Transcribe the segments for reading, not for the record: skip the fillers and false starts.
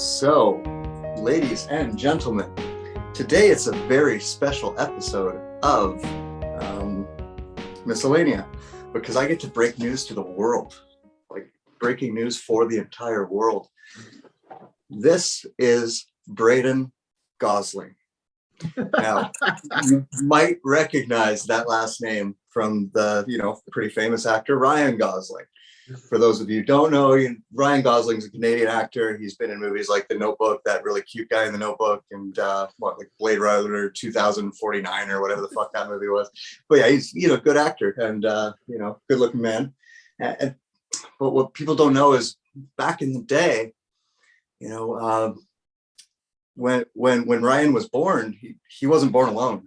So, ladies and gentlemen, today it's a very special episode of Miscellanea because I get to break news to the world, like breaking news for the entire world. This is Braydon Gosling. Now, you might recognize that last name from the pretty famous actor Ryan Gosling. For those of you who don't know, Ryan Gosling's a Canadian actor. He's been in movies like The Notebook, that really cute guy in The Notebook, and like Blade Runner 2049 or whatever the fuck that movie was. But yeah, he's a good actor and good looking man. But what people don't know is back in the day, when Ryan was born, he wasn't born alone.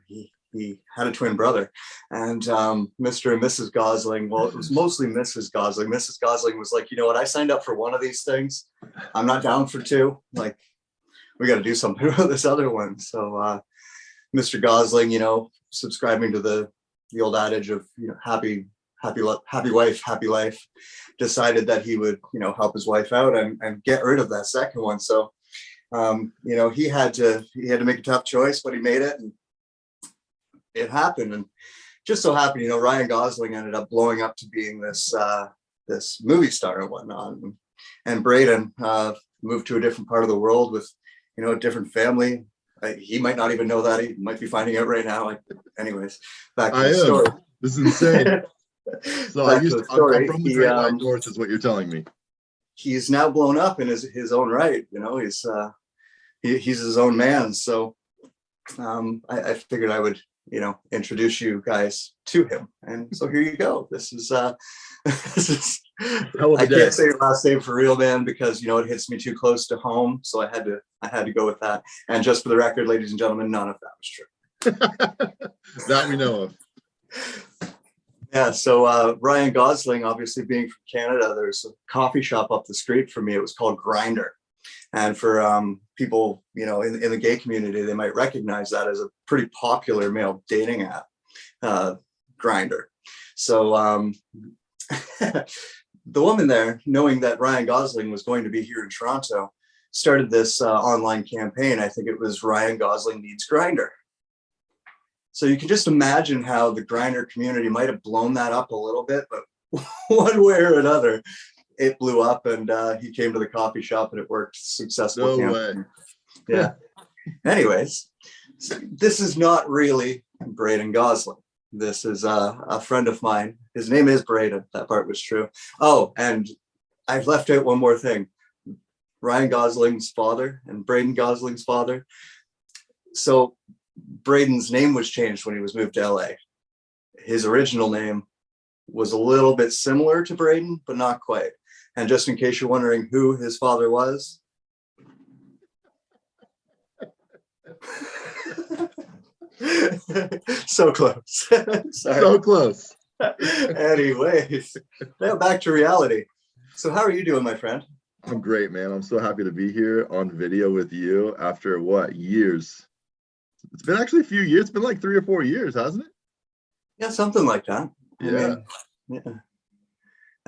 He had a twin brother, and Mr. and Mrs. Gosling, well, it was mostly Mrs. Gosling. Mrs. Gosling was like, you know what, I signed up for one of these things. I'm not down for two. Like, we got to do something about this other one. So Mr. Gosling, subscribing to the old adage of, happy wife, happy life, decided that he would, help his wife out and get rid of that second one. So, he had to make a tough choice, but he made it. And it happened, and just so happened, Ryan Gosling ended up blowing up to being this movie star and whatnot. And Braydon moved to a different part of the world with, a different family. He might not even know that. He might be finding out right now. Anyways, back to the story. This is insane. So I'm from the Great White North, is what you're telling me. He's now blown up in his own right. He's his own man. So I figured I would introduce I to him, and so here you go. This is I can't say your last name for real, man, because it hits me too close to home, so I had to go with that. And just for the record, ladies and gentlemen, none of that was true. That we know of. Yeah, so Ryan Gosling, obviously being from Canada, there's a coffee shop up the street from me. It was called Grinder. And for people, in the gay community, they might recognize that as a pretty popular male dating app, Grindr. So the woman there, knowing that Ryan Gosling was going to be here in Toronto, started this online campaign. I think it was Ryan Gosling Needs Grindr. So you can just imagine how the Grindr community might have blown that up a little bit, but one way or another, it blew up, and he came to the coffee shop, and it worked successfully. No way. Yeah. Anyways, so this is not really Braydon Gosling. This is a friend of mine. His name is Braydon. That part was true. Oh, and I've left out one more thing. Ryan Gosling's father and Braydon Gosling's father. So Braydon's name was changed when he was moved to LA. His original name was a little bit similar to Braydon, but not quite. And just in case you're wondering who his father was, so close. Sorry. So close. Anyways, now back to reality. So how are you doing, my friend? I'm great, man. I'm so happy to be here on video with you after years? It's been actually a few years. It's been like 3 or 4 years, hasn't it? Yeah, something like that. Yeah. Yeah.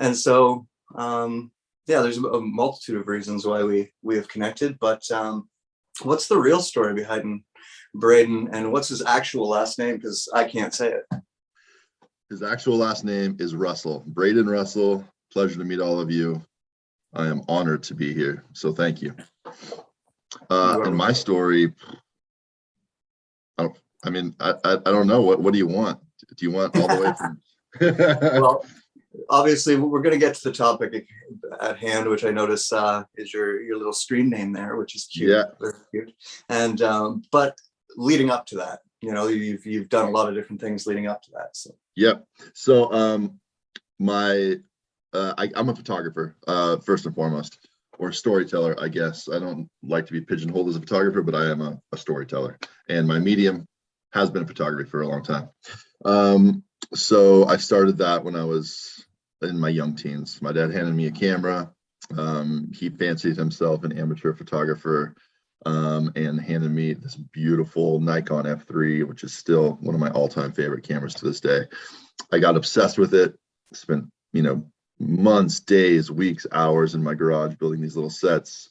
And so, there's a multitude of reasons why we have connected, but what's the real story behind Braydon, and what's his actual last name? Because I can't say it. His actual last name is Russell. Braydon Russell. Pleasure to meet all of you. I am honored to be here. So thank you. And my story, I don't know. What do you want? Do you want all the way from... Well, obviously, we're going to get to the topic at hand, which I notice is your little screen name there, which is cute. Yeah. Very cute. And but leading up to that, you've done a lot of different things leading up to that. So. Yep. So I'm a photographer, first and foremost, or storyteller, I guess. I don't like to be pigeonholed as a photographer, but I am a storyteller, and my medium has been photography for a long time. So I started that when I was in my young teens. My dad handed me a camera. He fancied himself an amateur photographer, and handed me this beautiful Nikon F3, which is still one of my all-time favorite cameras to this day. I got obsessed with it, spent, months, days, weeks, hours in my garage building these little sets.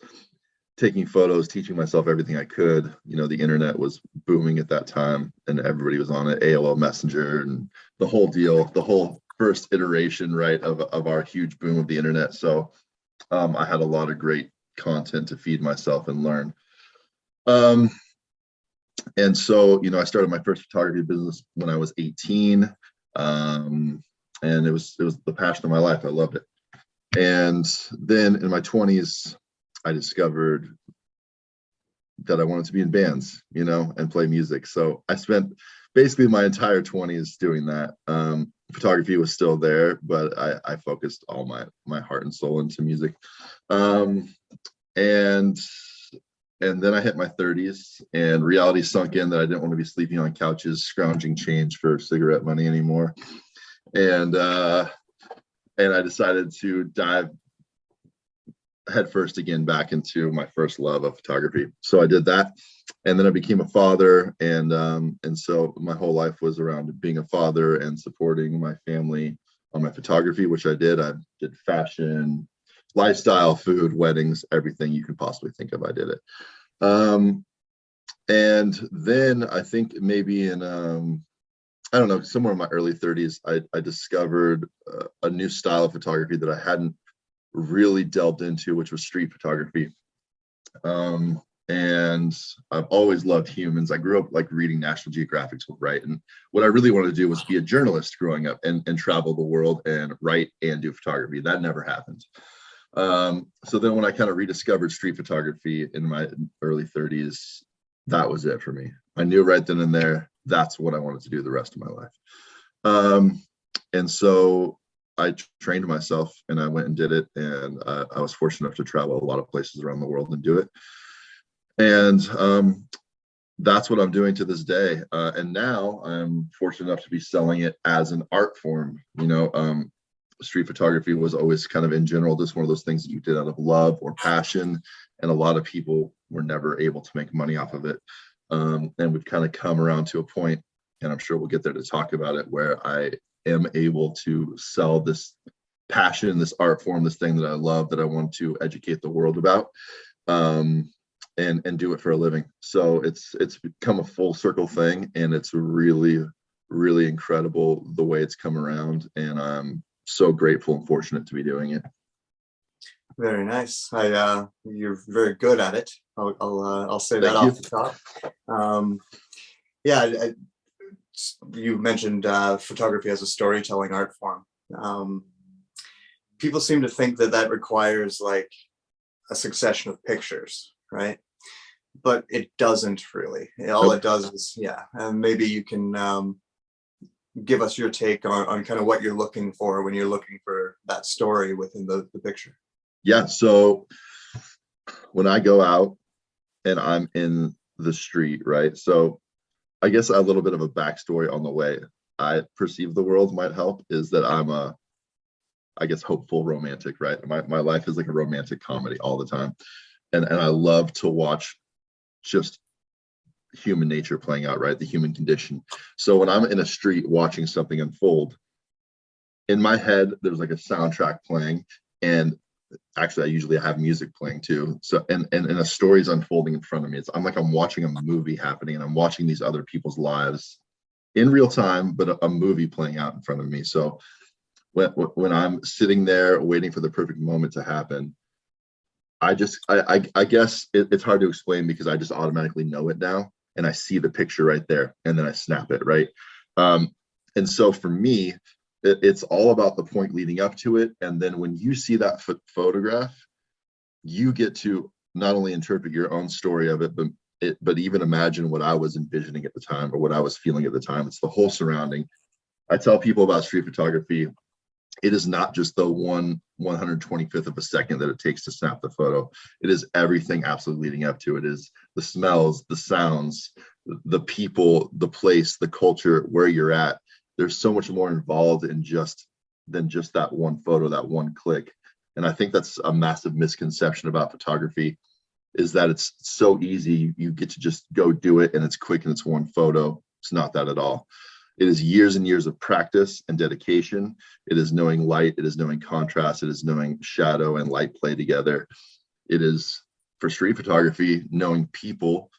taking photos, teaching myself everything I could. You know, the internet was booming at that time and everybody was on it, AOL Messenger and the whole deal, the whole first iteration, right, of our huge boom of the internet. So I had a lot of great content to feed myself and learn. And so, you know, I started my first photography business when I was 18. And it was the passion of my life. I loved it. And then in my 20s, I discovered that I wanted to be in bands, you know, and play music. So I spent basically my entire 20s doing that. Photography was still there, but I focused all my heart and soul into music. And then I hit my 30s and reality sunk in that I didn't want to be sleeping on couches, scrounging change for cigarette money anymore. And I decided to dive headfirst again back into my first love of photography. So I did that, and then I became a father, and so my whole life was around being a father and supporting my family on my photography, which I did. I did fashion, lifestyle, food, weddings, everything you can possibly think of. I did it. And then I think maybe in I don't know, somewhere in my early 30s, I discovered a new style of photography that I hadn't really delved into, which was street photography. And I've always loved humans. I grew up like reading National Geographic, right? And what I really wanted to do was be a journalist growing up and travel the world and write and do photography. That never happened. So then when I kind of rediscovered street photography in my early 30s, that was it for me. I knew right then and there, that's what I wanted to do the rest of my life. And so I trained myself and I went and did it. And I was fortunate enough to travel a lot of places around the world and do it. And that's what I'm doing to this day. And now I'm fortunate enough to be selling it as an art form. You know, street photography was always kind of in general, just one of those things that you did out of love or passion. And a lot of people were never able to make money off of it. And we've kind of come around to a point, and I'm sure we'll get there to talk about it, where I am able to sell this passion, this art form, this thing that I love, that I want to educate the world about, and do it for a living. So it's become a full circle thing, and it's really, really incredible the way it's come around. And I'm so grateful and fortunate to be doing it. Very nice. You're very good at it. I'll say that off the top. You mentioned photography as a storytelling art form. People seem to think that requires like a succession of pictures, right? But it doesn't really. All it does is, and maybe you can give us your take on kind of what you're looking for when you're looking for that story within the picture. Yeah. So when I go out and I'm in the street, right? So I guess a little bit of a backstory on the way I perceive the world might help is that I'm I guess, hopeful romantic, right? My life is like a romantic comedy all the time. And I love to watch just human nature playing out, right? The human condition. So when I'm in a street watching something unfold, in my head, there's like a soundtrack playing, and actually I usually have music playing too. So and a story's unfolding in front of me. I'm watching a movie happening, and I'm watching these other people's lives in real time, but a movie playing out in front of me. So when I'm sitting there waiting for the perfect moment to happen, I guess it's hard to explain because I just automatically know it now, and I see the picture right there, and then I snap it, right? And so for me, it's all about the point leading up to it. And then when you see that photograph, you get to not only interpret your own story of it, but even imagine what I was envisioning at the time or what I was feeling at the time. It's the whole surrounding. I tell people about street photography, it is not just the 125th of a second that it takes to snap the photo. It is everything absolutely leading up to it. It is the smells, the sounds, the people, the place, the culture, where you're at. There's so much more involved than just that one photo, that one click. And I think that's a massive misconception about photography, is that it's so easy. You get to just go do it, and it's quick, and it's one photo. It's not that at all. It is years and years of practice and dedication. It is knowing light. It is knowing contrast. It is knowing shadow and light play together. It is for street photography, knowing people,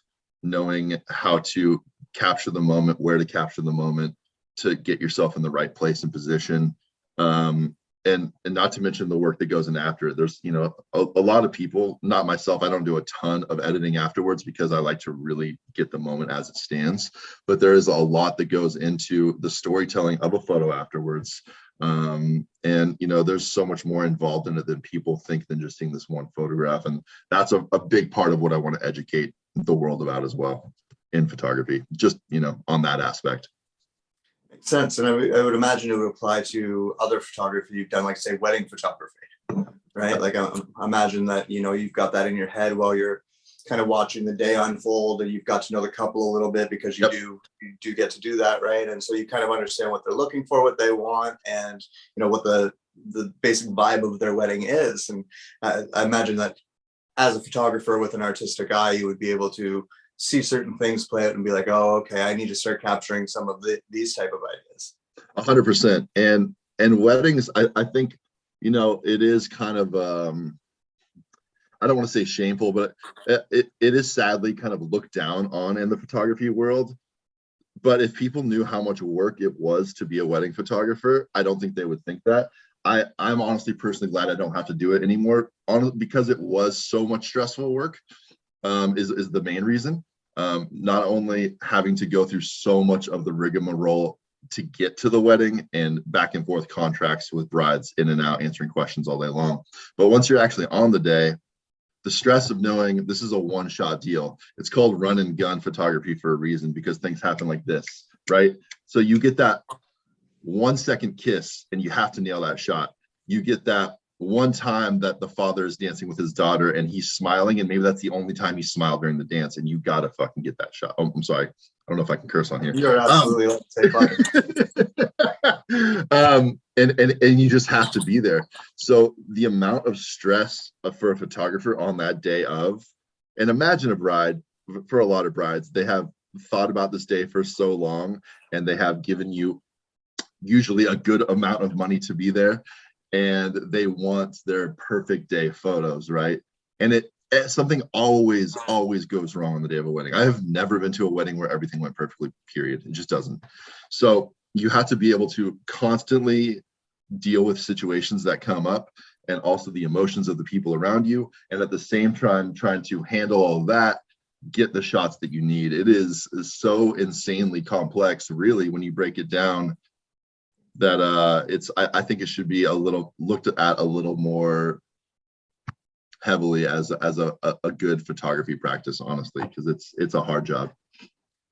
knowing how to capture the moment, where to capture the moment, to get yourself in the right place and position. And not to mention the work that goes in after it. There's, a lot of people, not myself, I don't do a ton of editing afterwards because I like to really get the moment as it stands. But there is a lot that goes into the storytelling of a photo afterwards. And there's so much more involved in it than people think than just seeing this one photograph. And that's a big part of what I want to educate the world about as well in photography, just, on that aspect. Makes sense. And I would imagine it would apply to other photography you've done, like say wedding photography, right? Like I imagine that, you've got that in your head while you're kind of watching the day unfold, and you've got to know the couple a little bit because you do get to do that, right? And so you kind of understand what they're looking for, what they want, and what the basic vibe of their wedding is. And I imagine that as a photographer with an artistic eye, you would be able to see certain things play out and be like, oh, okay, I need to start capturing some of these type of ideas. 100%. And weddings, I think, it is kind of, I don't want to say shameful, but it is sadly kind of looked down on in the photography world. But if people knew how much work it was to be a wedding photographer, I don't think they would think that. I'm honestly personally glad I don't have to do it anymore, because it was so much stressful work. Is the main reason. Not only having to go through so much of the rigmarole to get to the wedding and back and forth contracts with brides in and out, answering questions all day long. But once you're actually on the day, the stress of knowing this is a one-shot deal. It's called run and gun photography for a reason, because things happen like this, right? So you get that 1 second kiss and you have to nail that shot. You get that one time that the father is dancing with his daughter and he's smiling, and maybe that's the only time he smiled during the dance, and you gotta fucking get that shot. Oh, I'm sorry, I don't know if I can curse on here. You're absolutely and you just have to be there. So the amount of stress for a photographer on that day of, and imagine a bride, for a lot of brides, they have thought about this day for so long, and they have given you usually a good amount of money to be there, and they want their perfect day photos, right? And something always goes wrong on the day of a wedding. I have never been to a wedding where everything went perfectly, period. It just doesn't. So you have to be able to constantly deal with situations that come up, and also the emotions of the people around you, and at the same time trying to handle all of that, get the shots that you need. It is so insanely complex, really, when you break it down, that I think it should be looked at a little more heavily as a good photography practice, honestly, because it's a hard job.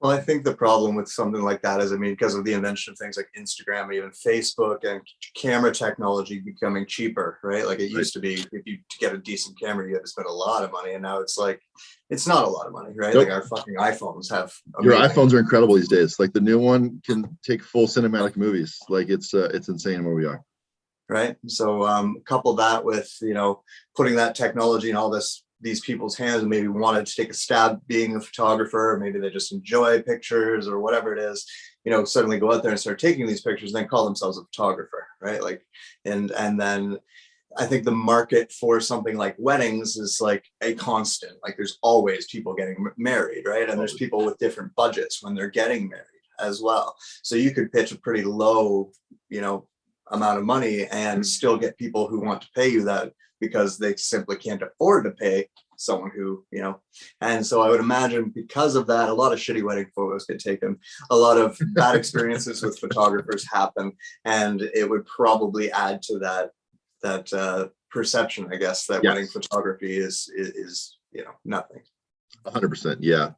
Well, I think the problem with something like that is, because of the invention of things like Instagram, even Facebook, and camera technology becoming cheaper, right? Like it used to be, to get a decent camera, you had to spend a lot of money, and now it's like, it's not a lot of money, right? Nope. Like our fucking iPhones have amazing. Your iPhones are incredible these days. Like the new one can take full cinematic movies. Like it's insane where we are. Right. So couple that with, putting that technology and all these people's hands, and maybe wanted to take a stab being a photographer, or maybe they just enjoy pictures or whatever it is, suddenly go out there and start taking these pictures and then call themselves a photographer, right? Like, and then I think the market for something like weddings is like a constant. Like there's always people getting married, right? And there's people with different budgets when they're getting married as well. So you could pitch a pretty low, amount of money and still get people who want to pay you that, because they simply can't afford to pay someone who, and so I would imagine because of that, a lot of shitty wedding photos get taken, a lot of bad experiences with photographers happen, and it would probably add to that perception, I guess, that wedding photography is nothing. 100%. Yeah.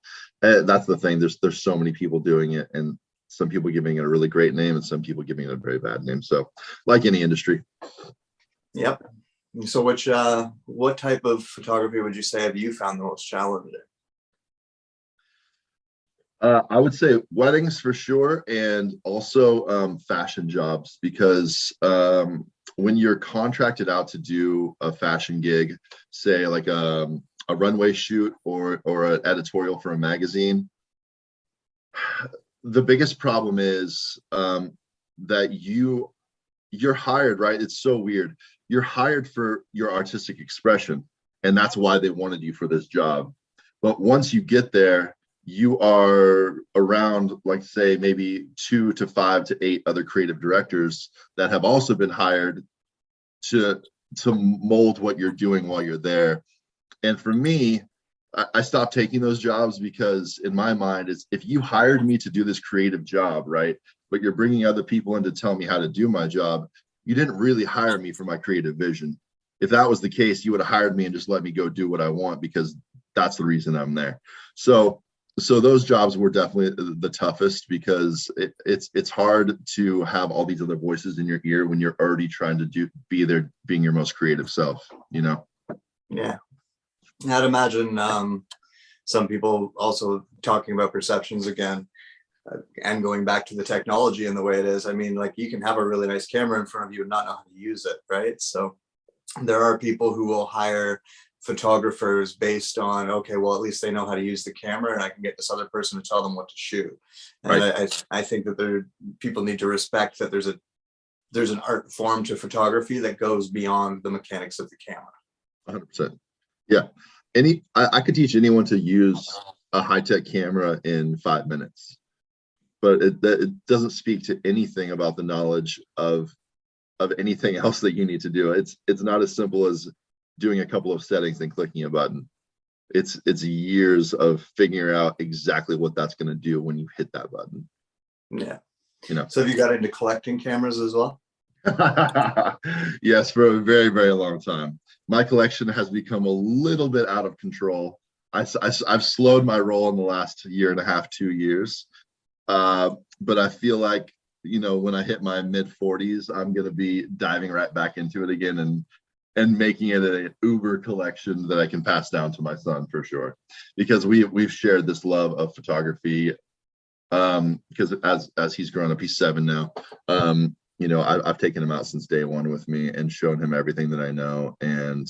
That's the thing. There's so many people doing it, and some people giving it a really great name and some people giving it a very bad name. So like any industry. Yep. So what type of photography would you say have you found the most challenging? I would say weddings for sure, and also fashion jobs, because when you're contracted out to do a fashion gig, say like a runway shoot or an editorial for a magazine, the biggest problem is that you're hired, right? It's so weird. You're hired for your artistic expression, And that's why they wanted you for this job. But once you get there, you are around, like, say, maybe 2 to 5 to 8 other creative directors that have also been hired to mold what you're doing while you're there. And for me, I stopped taking those jobs because in my mind, it's, if you hired me to do this creative job, right, but you're bringing other people in to tell me how to do my job, you didn't really hire me for my creative vision. If that was the case, you would have hired me and just let me go do what I want, because that's the reason I'm there. So those jobs were definitely the toughest, because it's hard to have all these other voices in your ear when you're already trying to be there, being your most creative self, you know? Yeah. I'd imagine some people also talking about perceptions again, and going back to the technology and the way it is. I mean, like, you can have a really nice camera in front of you and not know how to use it, right? So there are people who will hire photographers based on, okay, well, at least they know how to use the camera, and I can get this other person to tell them what to shoot. And Right. I think that people need to respect that there's an art form to photography that goes beyond the mechanics of the camera. 100%. Yeah. I could teach anyone to use a high-tech camera in 5 minutes, but it doesn't speak to anything about the knowledge of anything else that you need to do. It's not as simple as doing a couple of settings and clicking a button. It's years of figuring out exactly what that's going to do when you hit that button. Yeah. You know. So have you got into collecting cameras as well? Yes, for a very, very long time. My collection has become a little bit out of control. I've slowed my roll in the last year and a half, 2 years. But I feel like, you know, when I hit my mid 40s, I'm going to be diving right back into it again and making it an uber collection that I can pass down to my son, for sure. Because we've shared this love of photography. Because as he's grown up, he's 7 now. You know, I've taken him out since day one with me and shown him everything that I know, and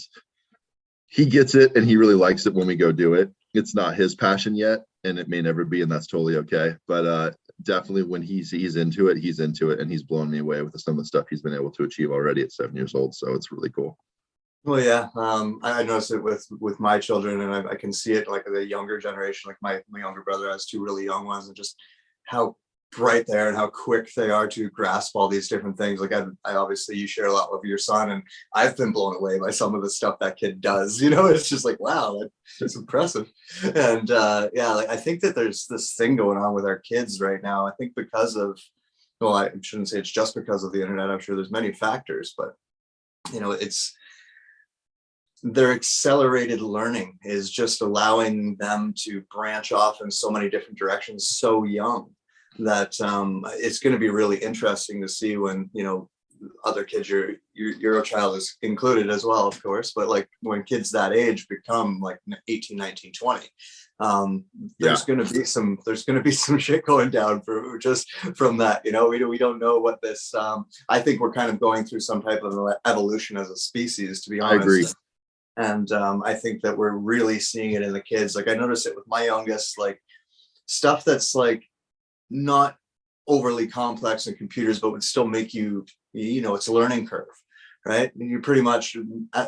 he gets it, and he really likes it when we go do it. It's not his passion yet, and it may never be, and that's totally okay. But definitely when he's into it, and he's blown me away with some of the stuff he's been able to achieve already at 7 years old. So it's really cool. Well, yeah, I noticed it with my children, and I can see it like the younger generation. Like my younger brother has 2 really young ones, and just how bright they are and how quick they are to grasp all these different things. Like I obviously, you share a lot with your son, and I've been blown away by some of the stuff that kid does. You know, it's just like, wow, it's impressive. And yeah, like, I think that there's this thing going on with our kids right now. I think because of, well, I shouldn't say it's just because of the internet. I'm sure there's many factors, but you know, it's their accelerated learning is just allowing them to branch off in so many different directions so young that it's going to be really interesting to see when, you know, other kids, your child is included as well, of course, but like when kids that age become like 18, 19, 20, there's going to be some shit going down from that. You know, we don't know what this, I think we're kind of going through some type of evolution as a species, to be honest. I agree. And I think that we're really seeing it in the kids. Like I notice it with my youngest, like stuff that's like not overly complex in computers, but would still make you know, it's a learning curve, right? And you pretty much,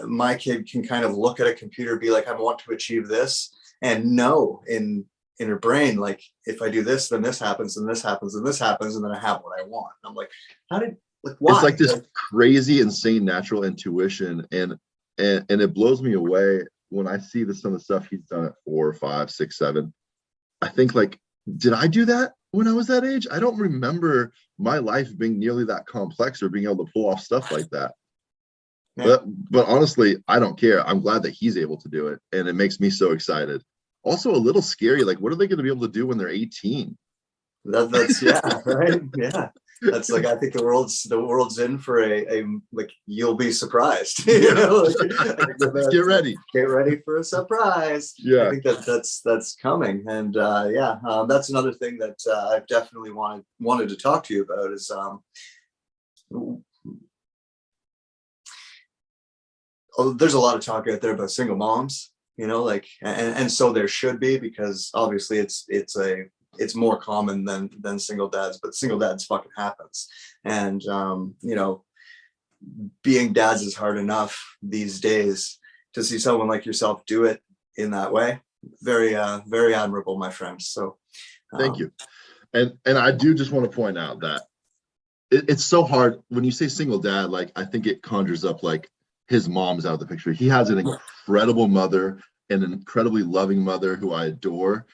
my kid can kind of look at a computer, be like, I want to achieve this, and know in her brain, like, if I do this, then this happens, and this happens, and this happens, and then I have what I want. I'm like, why? It's like this crazy, insane natural intuition, and it blows me away when I see some of the stuff he's done at 4, 5, 6, 7. I think, like, did I do that when I was that age? I don't remember my life being nearly that complex or being able to pull off stuff like that. Yeah. But honestly, I don't care. I'm glad that he's able to do it, and it makes me so excited. Also a little scary. Like, what are they going to be able to do when they're 18? That's yeah, right. Yeah. That's like, I think the world's in for a like, you'll be surprised. You know, like, get ready for a surprise. Yeah, I think that's coming. And yeah, that's another thing that I've definitely wanted to talk to you about is there's a lot of talk out there about single moms, you know, like, and so there should be, because obviously it's more common than single dads, but single dads fucking happens. And, you know, being dads is hard enough these days. to see someone like yourself do it in that way, very very admirable, my friend. So thank you. And I do just want to point out that it's so hard when you say single dad. Like, I think it conjures up like his mom's out of the picture. He has an incredible mother, an incredibly loving mother who I adore,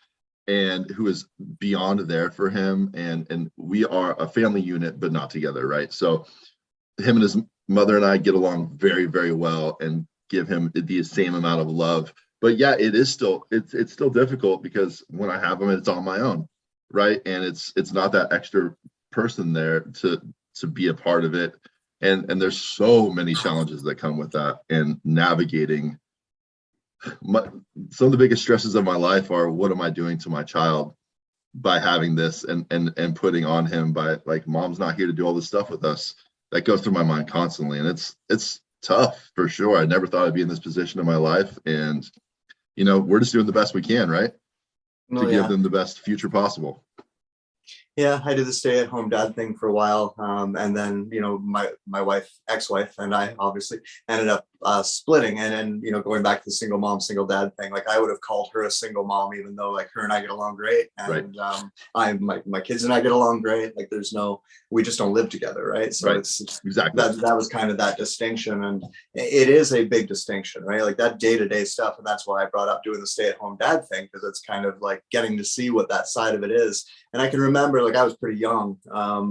and who is beyond there for him. And we are a family unit, but not together, right? So him and his mother and I get along very, very well and give him the same amount of love. But yeah, it's still difficult because when I have him, it's on my own, right? And it's not that extra person there to be a part of it. And there's so many challenges that come with that, and navigating. Some of the biggest stresses of my life are, what am I doing to my child by having this and putting on him by, like, mom's not here to do all this stuff with us. That goes through my mind constantly, and it's tough for sure. I never thought I'd be in this position in my life, and we're just doing the best we can, right? To give them the best future possible. Yeah, I did the stay-at-home dad thing for a while, and then my ex-wife, and I obviously ended up splitting, and going back to the single mom, single dad thing. Like, I would have called her a single mom, even though like her and I get along great, and right. My kids and I get along great. Like, we just don't live together, right? So right. It's exactly that was kind of that distinction, and it is a big distinction, right? Like that day-to-day stuff, and that's why I brought up doing the stay-at-home dad thing, because it's kind of like getting to see what that side of it is. And I can remember, like, I was pretty young,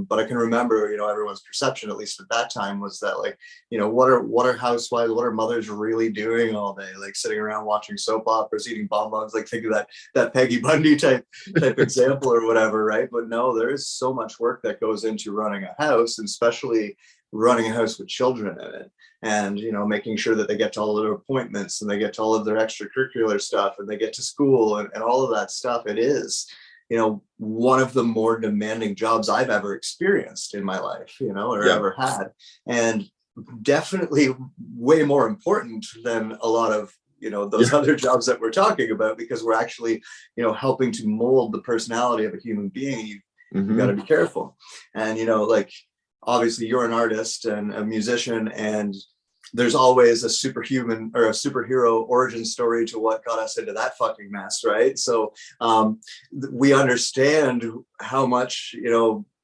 but I can remember, everyone's perception, at least at that time, was that, like, what are housewives, what are mothers really doing all day? Like, sitting around watching soap operas, eating bonbons, like, think of that Peggy Bundy type example or whatever, right? But no, there is so much work that goes into running a house, and especially running a house with children in it, and making sure that they get to all of their appointments, and they get to all of their extracurricular stuff, and they get to school, and all of that stuff. It is one of the more demanding jobs I've ever experienced in my life, or ever had. And definitely way more important than a lot of, those other jobs that we're talking about, because we're actually, helping to mold the personality of a human being. You've got to be careful. And, like, obviously you're an artist and a musician, and there's always a superhuman or a superhero origin story to what got us into that fucking mess, right? So we understand how much,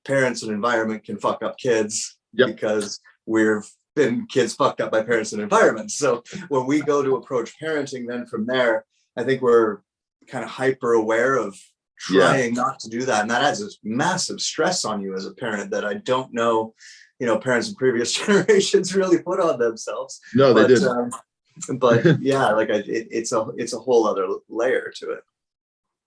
parents and environment can fuck up kids, because we've been kids fucked up by parents and environments. So when we go to approach parenting, then from there, I think we're kind of hyper aware of trying not to do that. And that adds this massive stress on you as a parent that I don't know, parents in previous generations really put on themselves. No, they didn't. But yeah, like it's a whole other layer to it.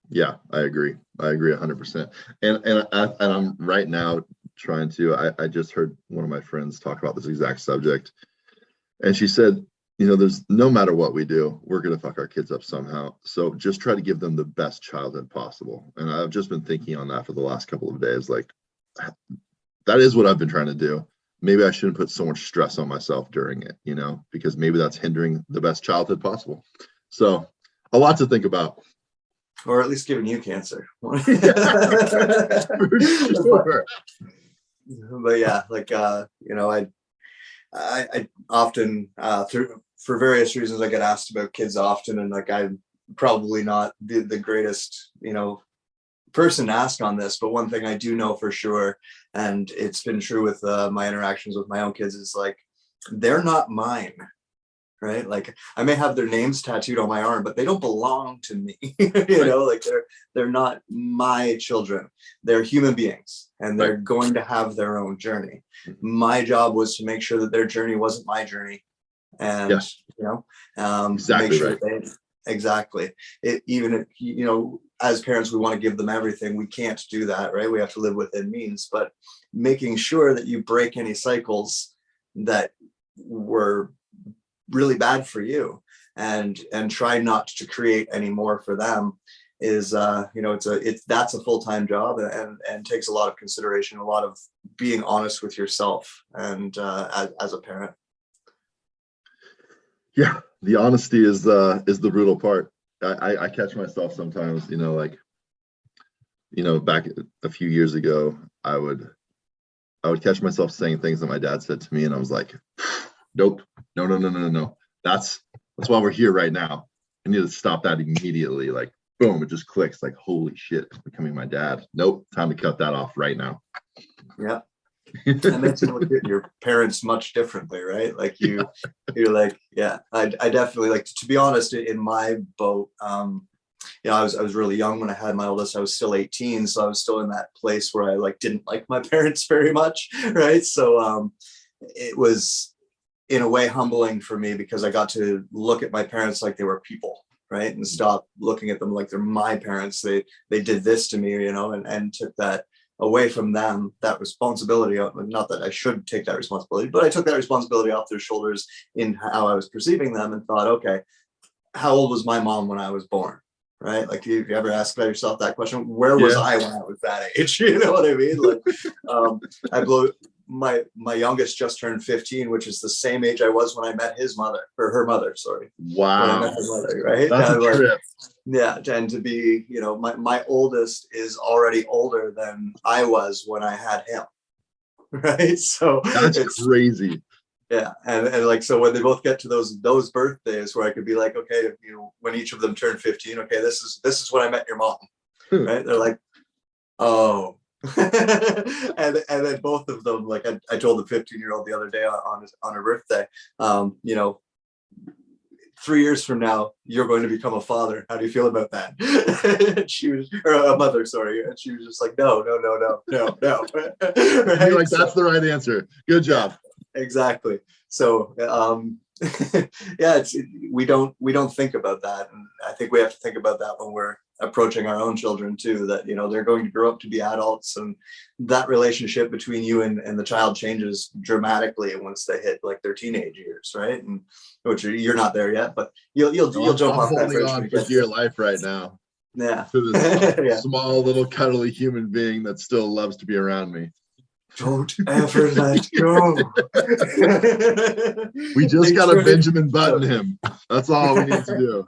Yeah, I agree 100%. And I'm right now trying to, I just heard one of my friends talk about this exact subject, and she said, there's, no matter what we do, we're going to fuck our kids up somehow. So just try to give them the best childhood possible. And I've just been thinking on that for the last couple of days. Like, that is what I've been trying to do. Maybe I shouldn't put so much stress on myself during it, because maybe that's hindering the best childhood possible. So a lot to think about. Or at least giving you cancer. For sure. But yeah, like, I often, for various reasons, I get asked about kids often, and like, I'm probably not the greatest, person to ask on this, but one thing I do know for sure, and it's been true with my interactions with my own kids, is like, they're not mine, right? Like, I may have their names tattooed on my arm, but they don't belong to me. Like, they're not my children. They're human beings, and they're going to have their own journey. My job was to make sure that their journey wasn't my journey, and exactly make sure right. Exactly. As parents, we want to give them everything. We can't do that, right? We have to live within means, but making sure that you break any cycles that were really bad for you, and try not to create any more for them, is that's a full-time job, and takes a lot of consideration, a lot of being honest with yourself, and as a parent. Yeah, the honesty is the brutal part. I catch myself sometimes, back a few years ago, I would catch myself saying things that my dad said to me, and I was like, nope, no. That's That's why we're here right now. I need to stop that immediately. Like, boom, it just clicks. Like, holy shit, it's becoming my dad. Nope, time to cut that off right now. Yeah. That makes you look at your parents much differently, right? Like you're like, yeah, I definitely, like, to be honest, in my boat, I was really young when I had my oldest. I was still 18, so I was still in that place where I like didn't like my parents very much, right? So it was in a way humbling for me because I got to look at my parents like they were people, right? And stop looking at them like they're my parents. They did this to me, and took that away from them, that responsibility. Not that I should take that responsibility, but I took that responsibility off their shoulders in how I was perceiving them and thought, okay, how old was my mom when I was born? Right? Like, you ever ask yourself that question? Where was I when I was that age? You know what I mean? Like, I blew my youngest just turned 15, which is the same age I was when I met his mother, or her mother, sorry. Wow. When I met her mother, right? That's a trip. Like, yeah, and to be, my oldest is already older than I was when I had him. Right? So that's crazy. Yeah, and like, so when they both get to those birthdays where I could be like, okay, when each of them turn 15, okay, this is when I met your mom, right? They're like, oh, and then both of them, like, I told the 15-year-old the other day on her birthday, 3 years from now, you're going to become a father. How do you feel about that? And she was, or a mother, sorry. And she was just like, no. Right? You're like, that's the right answer. Good job. Exactly. So yeah, we don't think about that, and I think we have to think about that when we're approaching our own children too, that they're going to grow up to be adults, and that relationship between you and the child changes dramatically once they hit like their teenage years, right? And which you're not there yet, but you'll jump off that bridge. I'm holding on for dear life right now. Yeah. To this small little cuddly human being that still loves to be around me. Don't ever let go. We just got to Benjamin Button him. That's all we need to do.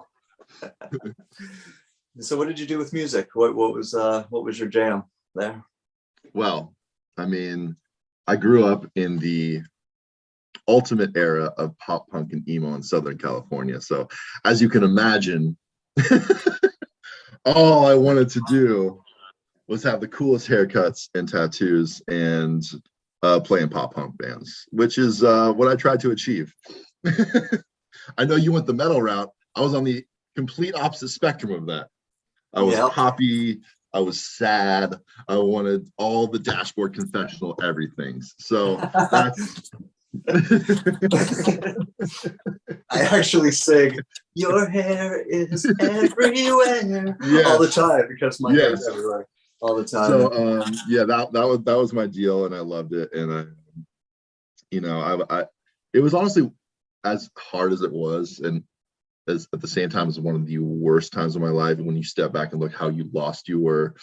So what did you do with music? What was your jam there? Well, I mean, I grew up in the ultimate era of pop punk and emo in Southern California. So as you can imagine, all I wanted to do was have the coolest haircuts and tattoos and play in pop punk bands, which is what I tried to achieve. I know you went the metal route. I was on the complete opposite spectrum of that. I was poppy. I was sad. I wanted all the Dashboard Confessional everything. So that's... I actually sing "Your hair is everywhere" all the time because my hair is everywhere all the time. So that was my deal, and I loved it. And I it was honestly, as hard as it was, and as at the same time as one of the worst times of my life, when you step back and look how lost you were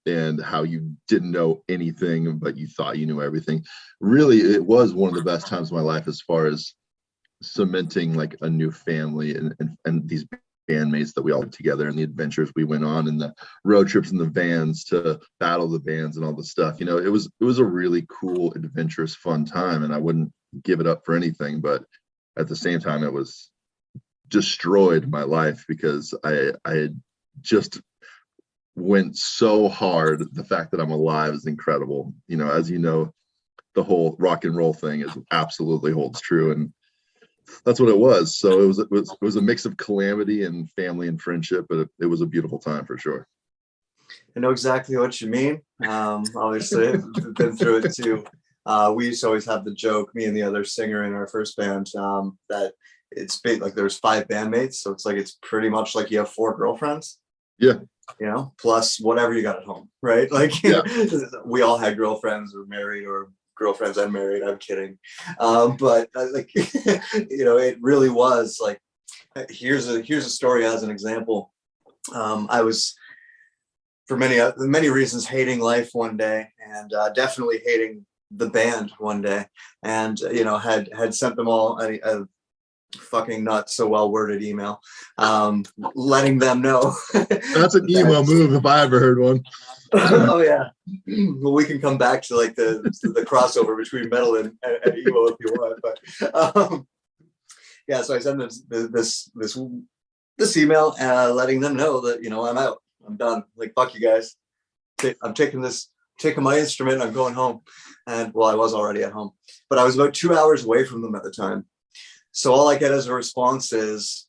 and how you didn't know anything but you thought you knew everything. Really, it was one of the best times of my life as far as cementing like a new family and these bandmates that we all did together, and the adventures we went on, and the road trips in the vans to battle the bands and all the stuff. It was a really cool, adventurous, fun time, and I wouldn't give it up for anything. But at the same time, it was destroyed my life because I had just went so hard. The fact that I'm alive is incredible. As you know, the whole rock and roll thing is absolutely holds true, and that's what it was. So it was a mix of calamity and family and friendship, but it was a beautiful time for sure. I know exactly what you mean. Obviously, I've been through it too. We used to always have the joke, me and the other singer in our first band, that it's like there's 5 bandmates, so it's like it's pretty much like you have 4 girlfriends. Yeah. Plus whatever you got at home, right? Like we all had girlfriends or married, or girlfriends and married. I'm kidding, but like it really was like. Here's a story as an example. I was, for many reasons, hating life one day, and definitely hating the band one day, and had sent them all a fucking not so well worded email, letting them know. That's an emo move if I ever heard one. Oh yeah. Well, we can come back to like the crossover between metal and emo if you want, but So I sent this email letting them know that, I'm out. I'm done. Like, fuck you guys. I'm taking my instrument. I'm going home. And well, I was already at home, but I was about 2 hours away from them at the time. So all I get as a response is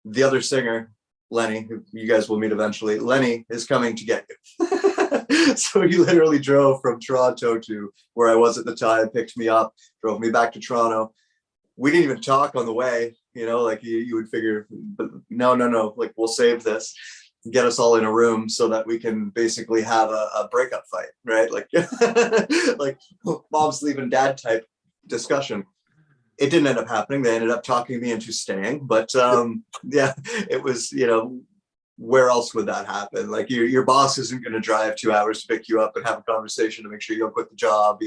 the other singer, Lenny, who you guys will meet eventually. Lenny is coming to get you. So he literally drove from Toronto to where I was at the time, picked me up, drove me back to Toronto. We didn't even talk on the way, like you would figure, but no, like, we'll save this, get us all in a room so that we can basically have a breakup fight, right? Like, like mom's leaving dad type discussion. It didn't end up happening. They ended up talking me into staying, but yeah, it was, where else would that happen? Like, your boss isn't going to drive 2 hours to pick you up and have a conversation to make sure you don't quit the job.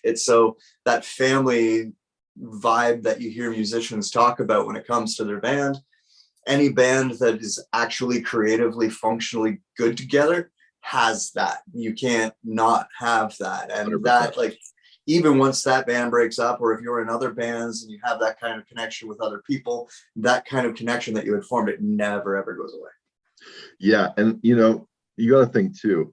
It's so that family vibe that you hear musicians talk about when it comes to their band. Any band that is actually creatively, functionally good together has that. You can't not have that. And 100%. That, like, even once that band breaks up, or if you're in other bands and you have that kind of connection with other people, that kind of connection that you had formed, it never ever goes away. Yeah. And you got to think too,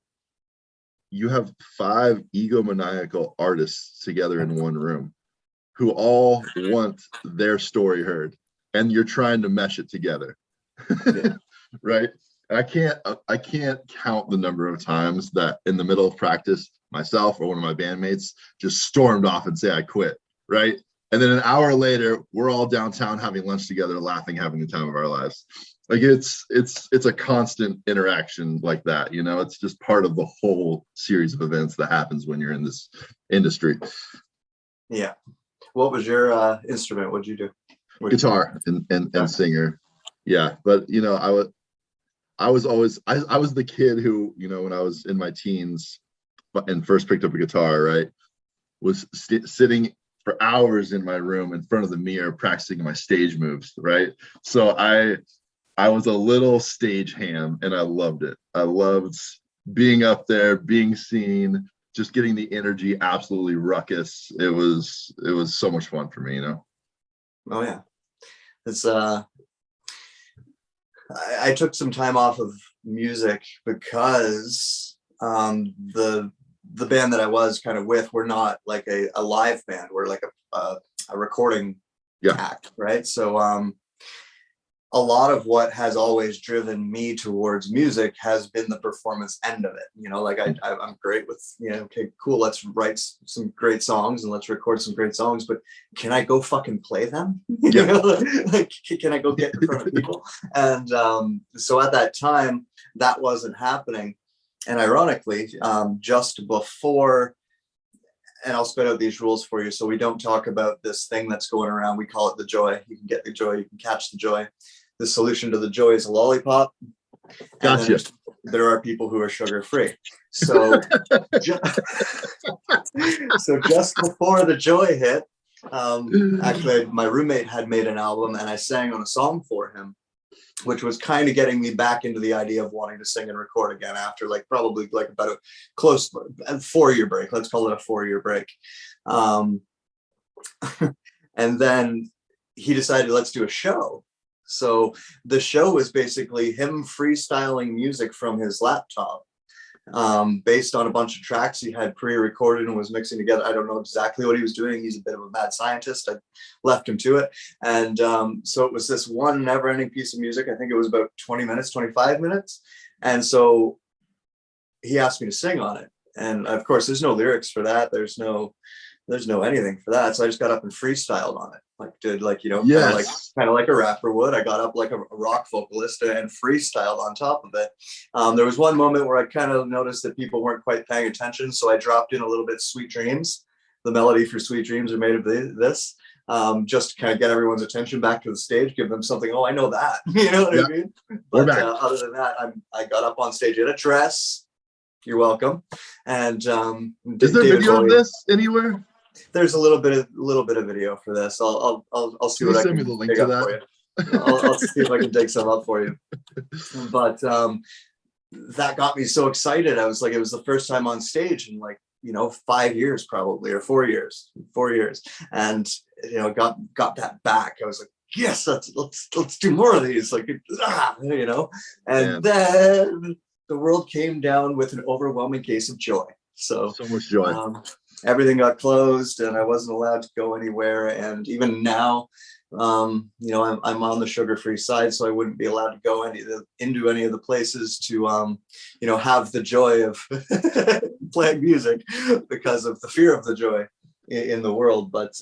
you have 5 egomaniacal artists together in one room who all want their story heard, and you're trying to mesh it together. Yeah. Right. I can't count the number of times that in the middle of practice, myself or one of my bandmates just stormed off and say, I quit. Right. And then an hour later, we're all downtown having lunch together, laughing, having the time of our lives. Like, it's a constant interaction like that. It's just part of the whole series of events that happens when you're in this industry. Yeah. What was your instrument? What'd you do? Guitar and singer. Yeah. But, I was the kid who, when I was in my teens and first picked up a guitar, right, was sitting for hours in my room in front of the mirror practicing my stage moves, right? So I was a little stage ham, and I loved it. I loved being up there, being seen, just getting the energy absolutely ruckus. It was so much fun for me, Oh yeah. It's I took some time off of music because the band that I was kind of with, we're not like a live band. We're like a recording act, right? So a lot of what has always driven me towards music has been the performance end of it. Like I'm great with, okay, cool, let's write some great songs and let's record some great songs, but can I go fucking play them? Like, can I go get in front of people? And so at that time, that wasn't happening. And ironically, just before, and I'll spit out these rules for you so we don't talk about this thing that's going around. We call it the joy. You can get the joy, you can catch the joy. The solution to the joy is a lollipop. Gotcha. There are people who are sugar free. So, so just before the joy hit, actually, my roommate had made an album, and I sang on a song for him, which was kind of getting me back into the idea of wanting to sing and record again after probably about a close 4-year break. Let's call it a 4-year break. And then he decided, let's do a show. So the show was basically him freestyling music from his laptop, based on a bunch of tracks he had pre-recorded and was mixing together. I don't know exactly what he was doing. He's a bit of a mad scientist. I left him to it. And so it was this one never-ending piece of music. I think it was about 20 minutes, 25 minutes. And so he asked me to sing on it. And of course, there's no lyrics for that. There's no anything for that. So I just got up and freestyled on it. Yes. kind of like a rapper would. I got up like a rock vocalist and freestyled on top of it. There was one moment where I kind of noticed that people weren't quite paying attention. So I dropped in a little bit Sweet Dreams. The melody for Sweet Dreams are made of this. Just to kind of get everyone's attention back to the stage, give them something. Oh, I know that. You know what I mean? But other than that, I got up on stage in a dress. You're welcome. And is there video of this anywhere? There's a little bit of video for this. I'll see what I can send me the link to that for you. I'll see if I can dig some up for you. But that got me so excited. I was like, it was the first time on stage in 5 years probably, or 4 years. And got that back. I was like, yes, let's do more of these. Like, you know, and Man, then the world came down with an overwhelming case of joy. So so much joy. everything got closed and I wasn't allowed to go anywhere. And even now, you know, I'm on the sugar-free side, so I wouldn't be allowed to go into any of the places to, you know, have the joy of playing music because of the fear of the joy in the world. But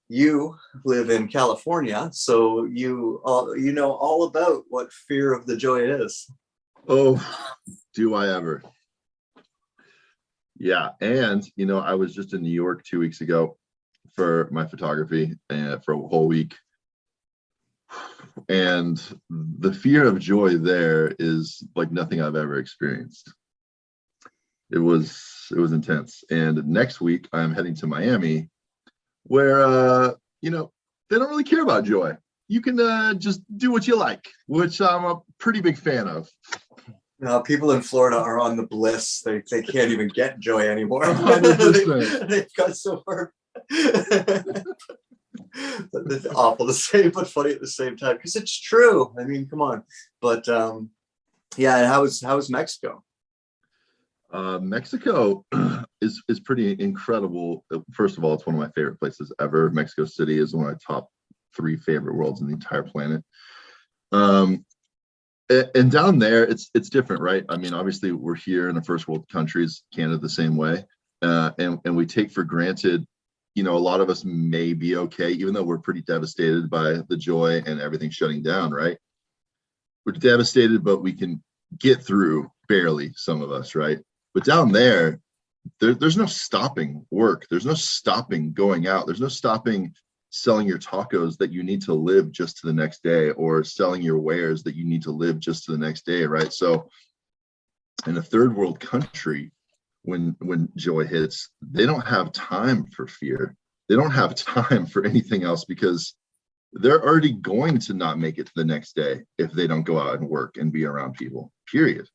you live in California, so you know all about what fear of the joy is. Oh, do I ever? Yeah, and you know, I was just in New York 2 weeks ago for my photography and for a whole week, and the fear of joy there is like nothing I've ever experienced. It was intense. And next week I'm heading to Miami, where you know, they don't really care about joy. You can just do what you like, which I'm a pretty big fan of. Now, people in Florida are on the bliss. They can't even get joy anymore. 100%. They've got so far. It's awful to say, but funny at the same time, because it's true. I mean, come on. But yeah, how was Mexico? Mexico is pretty incredible. First of all, it's one of my favorite places ever. Mexico City is one of my top 3 favorite worlds in the entire planet. And down there, it's different, right? I mean, obviously, we're here in the first world countries, Canada the same way, and we take for granted, you know, a lot of us may be okay, even though we're pretty devastated by the joy and everything shutting down, right? We're devastated, but we can get through barely, some of us, right? But down there's no stopping work. There's no stopping going out. There's no stopping selling your tacos that you need to live just to the next day, or selling your wares that you need to live just to the next day, right? So in a third world country, when joy hits, they don't have time for fear. They don't have time for anything else, because they're already going to not make it to the next day if they don't go out and work and be around people, period.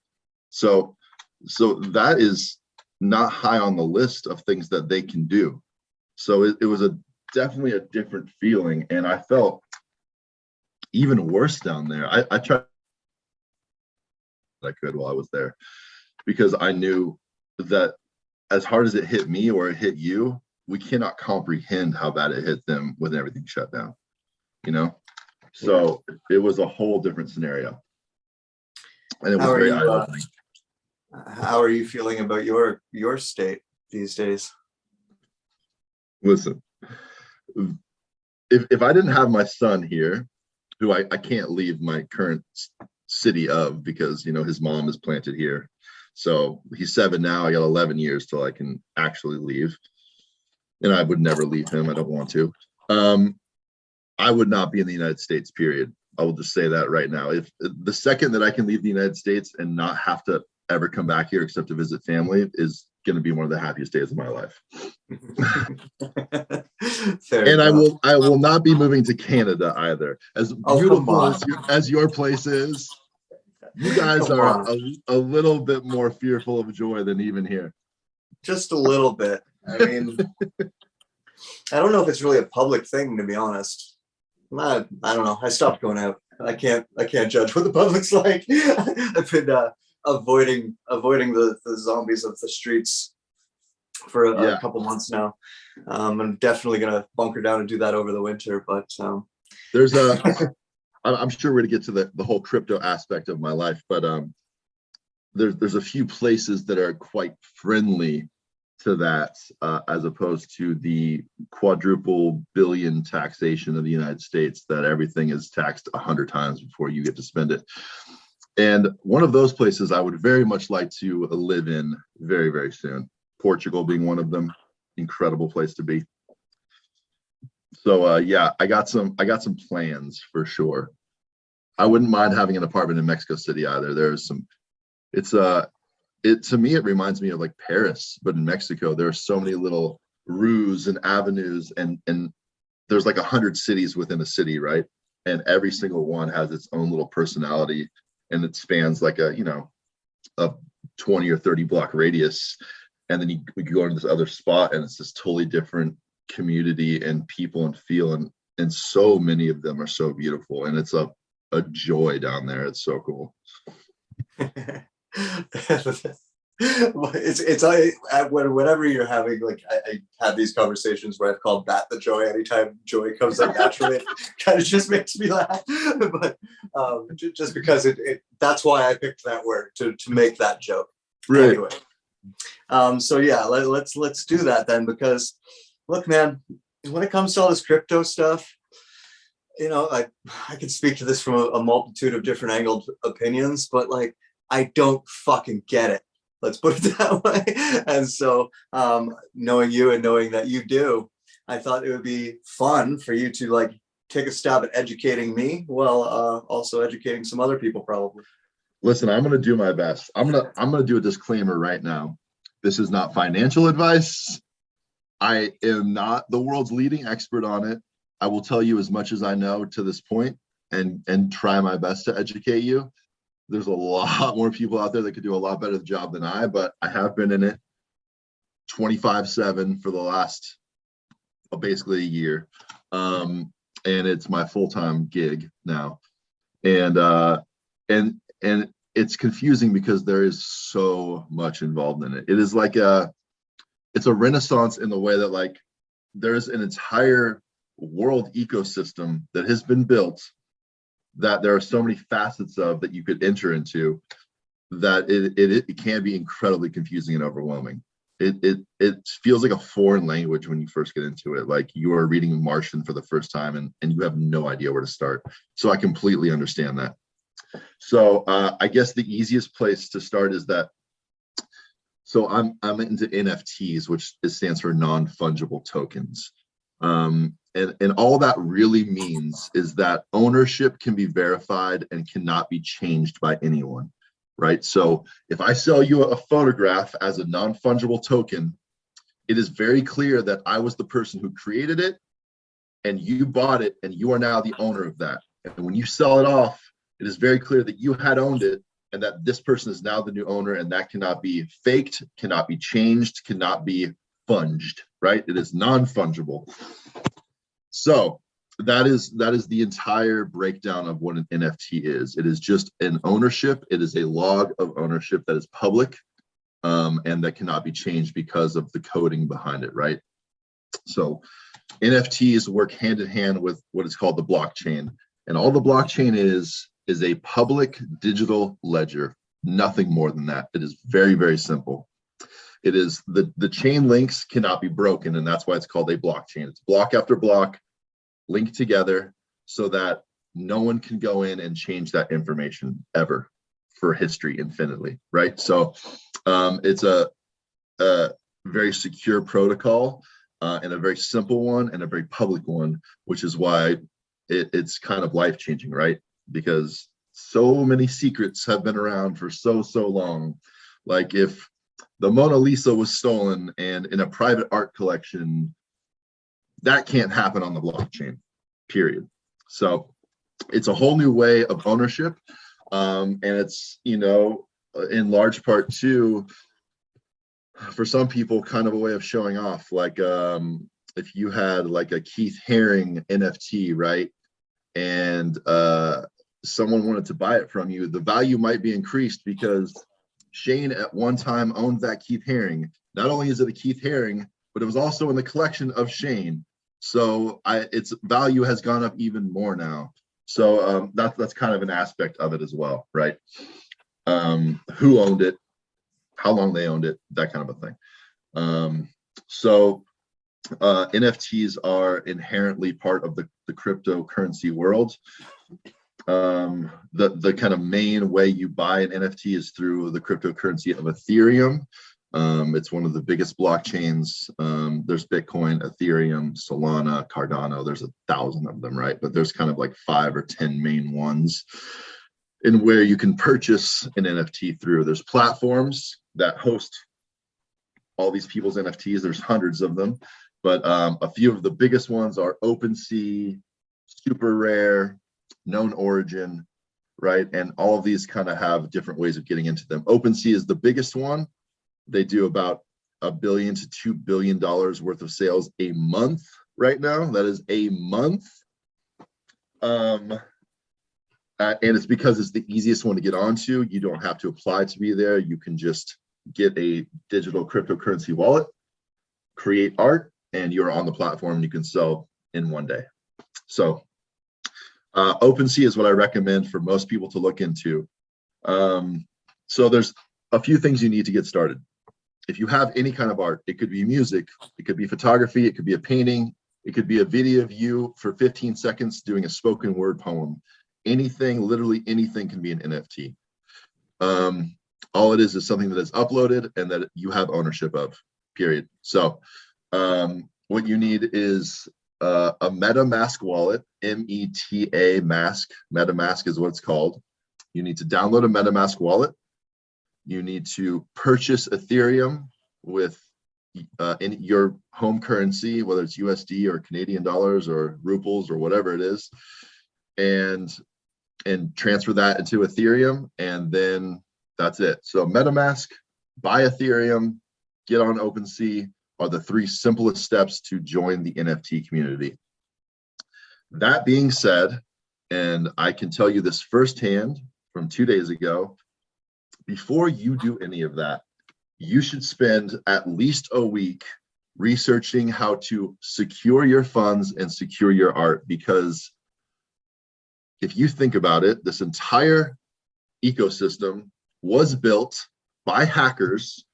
So that is not high on the list of things that they can do. So it was definitely a different feeling, and I felt even worse down there. I tried I could while I was there, because I knew that as hard as it hit me or it hit you, we cannot comprehend how bad it hit them with everything shut down, you know? So it was a whole different scenario, and it was very eye-opening. How are you feeling about your state these days? Listen, if I didn't have my son here, who I can't leave my current city of, because, you know, his mom is planted here. So he's 7 now. I got 11 years till I can actually leave. And I would never leave him. I don't want to. I would not be in the United States, period. I will just say that right now. If the second that I can leave the United States and not have to ever come back here except to visit family, is going to be one of the happiest days of my life. And I will not be moving to Canada either. As beautiful as your place is, you guys are a little bit more fearful of joy than even here. Just a little bit. I mean, I don't know if it's really a public thing, to be honest. I don't know. I stopped going out. I can't judge what the public's like. I've been avoiding the zombies of the streets for a couple months now. I'm definitely gonna bunker down and do that over the winter. But there's I'm sure we're gonna get to the whole crypto aspect of my life, but there's a few places that are quite friendly to that, as opposed to the quadruple billion taxation of the United States, that everything is taxed 100 times before you get to spend it. And one of those places I would very much like to live in very, very soon. Portugal being one of them. Incredible place to be. So yeah, I got some plans for sure. I wouldn't mind having an apartment in Mexico City either. There's some, to me, it reminds me of like Paris, but in Mexico, there are so many little rues and avenues, and there's like 100 cities within a city, right? And every single one has its own little personality, and it spans like a 20 or 30 block radius. And then we go into this other spot, and it's this totally different community and people and feel. And and so many of them are so beautiful, and it's a joy down there. It's so cool. Whenever you're having, like, I have these conversations where I've called that the joy. Anytime joy comes up naturally, it kind of just makes me laugh. But just because that's why I picked that word to make that joke. Right. Anyway, so yeah, let's do that then, because look, man, when it comes to all this crypto stuff, you know, I could speak to this from a multitude of different angled opinions, but like, I don't fucking get it. Let's put it that way. And so, knowing you and knowing that you do, I thought it would be fun for you to like take a stab at educating me while also educating some other people, probably. Listen, I'm going to do my best. I'm going to do a disclaimer right now. This is not financial advice. I am not the world's leading expert on it. I will tell you as much as I know to this point and try my best to educate you. There's a lot more people out there that could do a lot better job than I, but I have been in it 24/7 for the last basically a year. And it's my full-time gig now. And it's confusing because there is so much involved in it. It is like it's a renaissance in the way that like there's an entire world ecosystem that has been built that there are so many facets of that you could enter into that it can be incredibly confusing and overwhelming. It feels like a foreign language when you first get into it, like you are reading Martian for the first time and you have no idea where to start. So I completely understand that. So I guess the easiest place to start is that, so I'm into NFTs, which stands for non-fungible tokens. And all that really means is that ownership can be verified and cannot be changed by anyone, right? So if I sell you a photograph as a non-fungible token, it is very clear that I was the person who created it and you bought it and you are now the owner of that. And when you sell it off, it is very clear that you had owned it and that this person is now the new owner, and that cannot be faked, cannot be changed, cannot be funged, right? It is non-fungible. So that is the entire breakdown of what an NFT is. It is just an ownership. It is a log of ownership that is public and that cannot be changed because of the coding behind it, right? So NFTs work hand in hand with what is called the blockchain. And all the blockchain is a public digital ledger, nothing more than that. It is very, very simple. It is the chain links cannot be broken, and that's why it's called a blockchain. It's block after block linked together so that no one can go in and change that information ever for history infinitely, right? So it's a very secure protocol and a very simple one and a very public one, which is why it's kind of life-changing, right? Because so many secrets have been around for so long. Like if the Mona Lisa was stolen and in a private art collection, that can't happen on the blockchain, period. So it's a whole new way of ownership. And it's, you know, in large part too, for some people, kind of a way of showing off. Like if you had like a Keith Haring NFT, right? And someone wanted to buy it from you, the value might be increased because Shane at one time owned that Keith Haring. Not only is it a Keith Haring, but it was also in the collection of Shane. So its value has gone up even more now. So that's kind of an aspect of it as well, right? Who owned it, how long they owned it, that kind of a thing. So NFTs are inherently part of the cryptocurrency world. The kind of main way you buy an NFT is through the cryptocurrency of Ethereum. It's one of the biggest blockchains. There's Bitcoin, Ethereum, Solana, Cardano. There's 1,000 of them, right? But there's kind of like 5 or 10 main ones in where you can purchase an NFT through. There's platforms that host all these people's NFTs. There's hundreds of them, but a few of the biggest ones are OpenSea, Super Rare, Known Origin, right? And all of these kind of have different ways of getting into them. OpenSea is the biggest one. They do about $1 billion to $2 billion worth of sales a month right now. That is a month. And it's because it's the easiest one to get onto. You don't have to apply to be there. You can just get a digital cryptocurrency wallet, create art, and you're on the platform. You can sell in one day. So OpenSea is what I recommend for most people to look into. So there's a few things you need to get started. If you have any kind of art, it could be music, it could be photography, it could be a painting, it could be a video of you for 15 seconds doing a spoken word poem. Anything, literally anything can be an NFT. All it is something that is uploaded and that you have ownership of, period. So what you need is a MetaMask wallet, M-E-T-A mask. MetaMask is what it's called. You need to download a MetaMask wallet. You need to purchase Ethereum with in your home currency, whether it's USD or Canadian dollars or rubles or whatever it is, and transfer that into Ethereum, and then that's it. So MetaMask, buy Ethereum, get on OpenSea are the three simplest steps to join the NFT community. That being said, and I can tell you this firsthand from 2 days ago, before you do any of that, you should spend at least a week researching how to secure your funds and secure your art. Because if you think about it, this entire ecosystem was built by hackers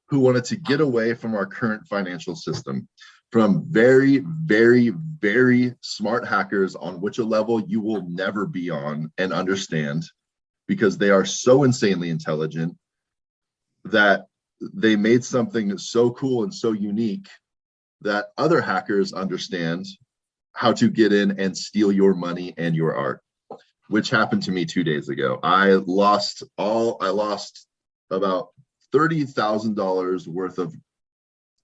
who wanted to get away from our current financial system, from very, very, very smart hackers on which a level you will never be on and understand, because they are so insanely intelligent that they made something so cool and so unique that other hackers understand how to get in and steal your money and your art, which happened to me 2 days ago. I lost about $30,000 worth of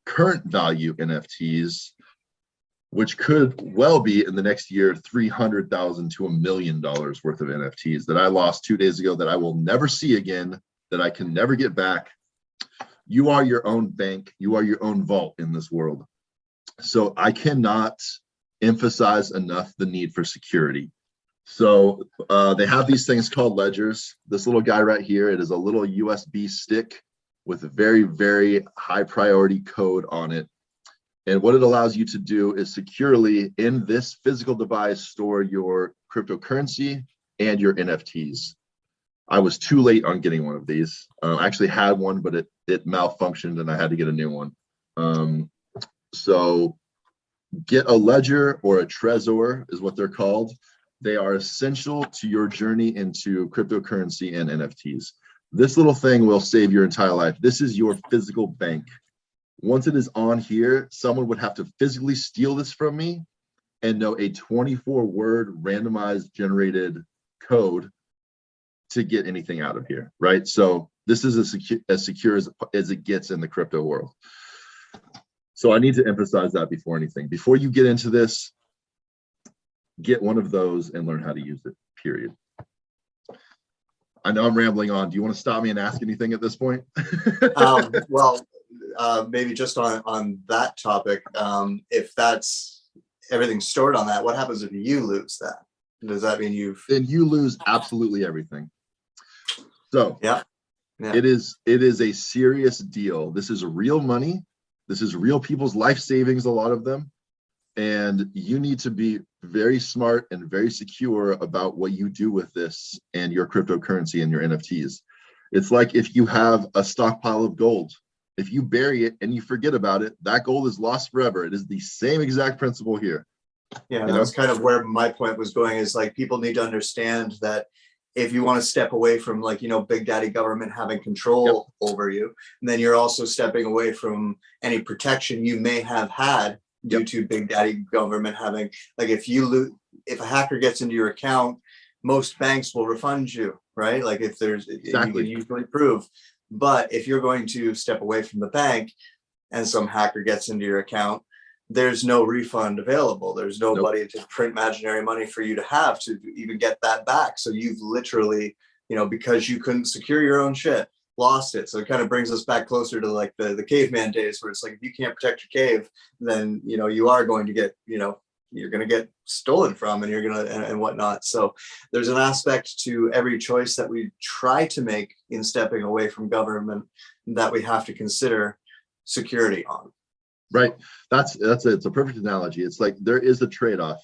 current value NFTs, which could well be in the next year $300,000 to $1 million worth of NFTs that I lost 2 days ago, that I will never see again, that I can never get back. You are your own bank. You are your own vault in this world. So I cannot emphasize enough the need for security. So they have these things called ledgers. This little guy right here, it is a little USB stick with a very, very high priority code on it. And what it allows you to do is securely in this physical device store your cryptocurrency and your NFTs. I was too late on getting one of these. I actually had one, but it malfunctioned and I had to get a new one. So get a ledger or a Trezor is what they're called. They are essential to your journey into cryptocurrency and NFTs. This little thing will save your entire life. This is your physical bank. Once it is on here, someone would have to physically steal this from me and know a 24-word randomized generated code to get anything out of here, right? So this is as secure as it gets in the crypto world. So I need to emphasize that before anything. Before you get into this, get one of those and learn how to use it, period. I know I'm rambling on. Do you want to stop me and ask anything at this point? Well, maybe just on that topic, if that's everything stored on that, what happens if you lose that? Does that mean then you lose absolutely everything. So yeah. It is a serious deal. This is real money. This is real people's life savings, a lot of them. And you need to be very smart and very secure about what you do with this and your cryptocurrency and your NFTs. It's like if you have a stockpile of gold, if you bury it and you forget about it, that gold is lost forever. It is the same exact principle here. Yeah, that's kind of where my point was going, is like people need to understand that if you want to step away from, like, big daddy government having control over you, and then you're also stepping away from any protection you may have had due to big daddy government having, like, if a hacker gets into your account, most banks will refund you, right? Like if there's, exactly. you can usually prove. But if you're going to step away from the bank and some hacker gets into your account, there's no refund available. There's nobody to print imaginary money for you to have to even get that back. So you've literally, because you couldn't secure your own shit, lost it. So it kind of brings us back closer to like the caveman days, where it's like, if you can't protect your cave, then you are going to get you're going to get stolen from, and you're going to, and whatnot. So there's an aspect to every choice that we try to make in stepping away from government that we have to consider security on. Right. It's a perfect analogy. It's like there is a trade-off.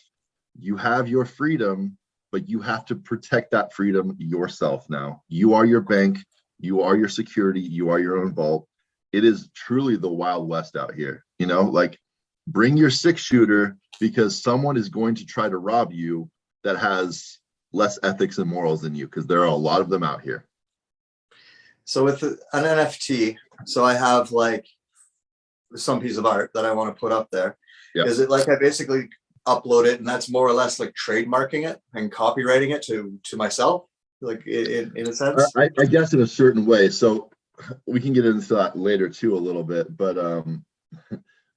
You have your freedom, but you have to protect that freedom yourself now. You are your bank, you are your security, you are your own vault. It is truly the Wild West out here. You know, like bring your 6-shooter because someone is going to try to rob you that has less ethics and morals than you, because there are a lot of them out here. So with an NFT, so I have like some piece of art that I want to put up there. Yep. Is it like I basically upload it and that's more or less like trademarking it and copywriting it to myself, like in a sense? I guess in a certain way. So we can get into that later too a little bit, but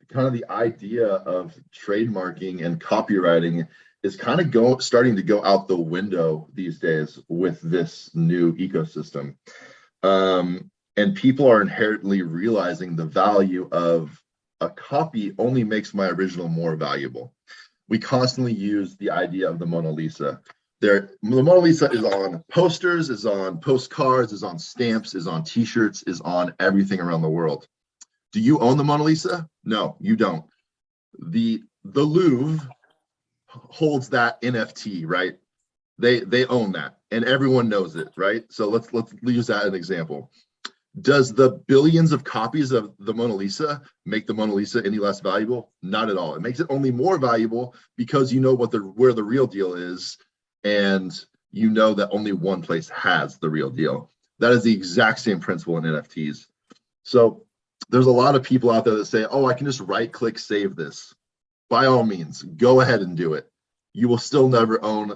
kind of the idea of trademarking and copywriting is kind of starting to go out the window these days with this new ecosystem. And people are inherently realizing the value of a copy only makes my original more valuable. We constantly use the idea of the Mona Lisa. The Mona Lisa is on posters, is on postcards, is on stamps, is on t-shirts, is on everything around the world. Do you own the Mona Lisa? No, you don't. The Louvre holds that NFT, right? They own that, and everyone knows it, right? So let's use that as an example. Does the billions of copies of the Mona Lisa make the Mona Lisa any less valuable? Not at all. It makes it only more valuable because you know where the real deal is, and you know that only one place has the real deal. That is the exact same principle in NFTs. So there's a lot of people out there that say, oh, I can just right-click save this. By all means, go ahead and do it. You will still never own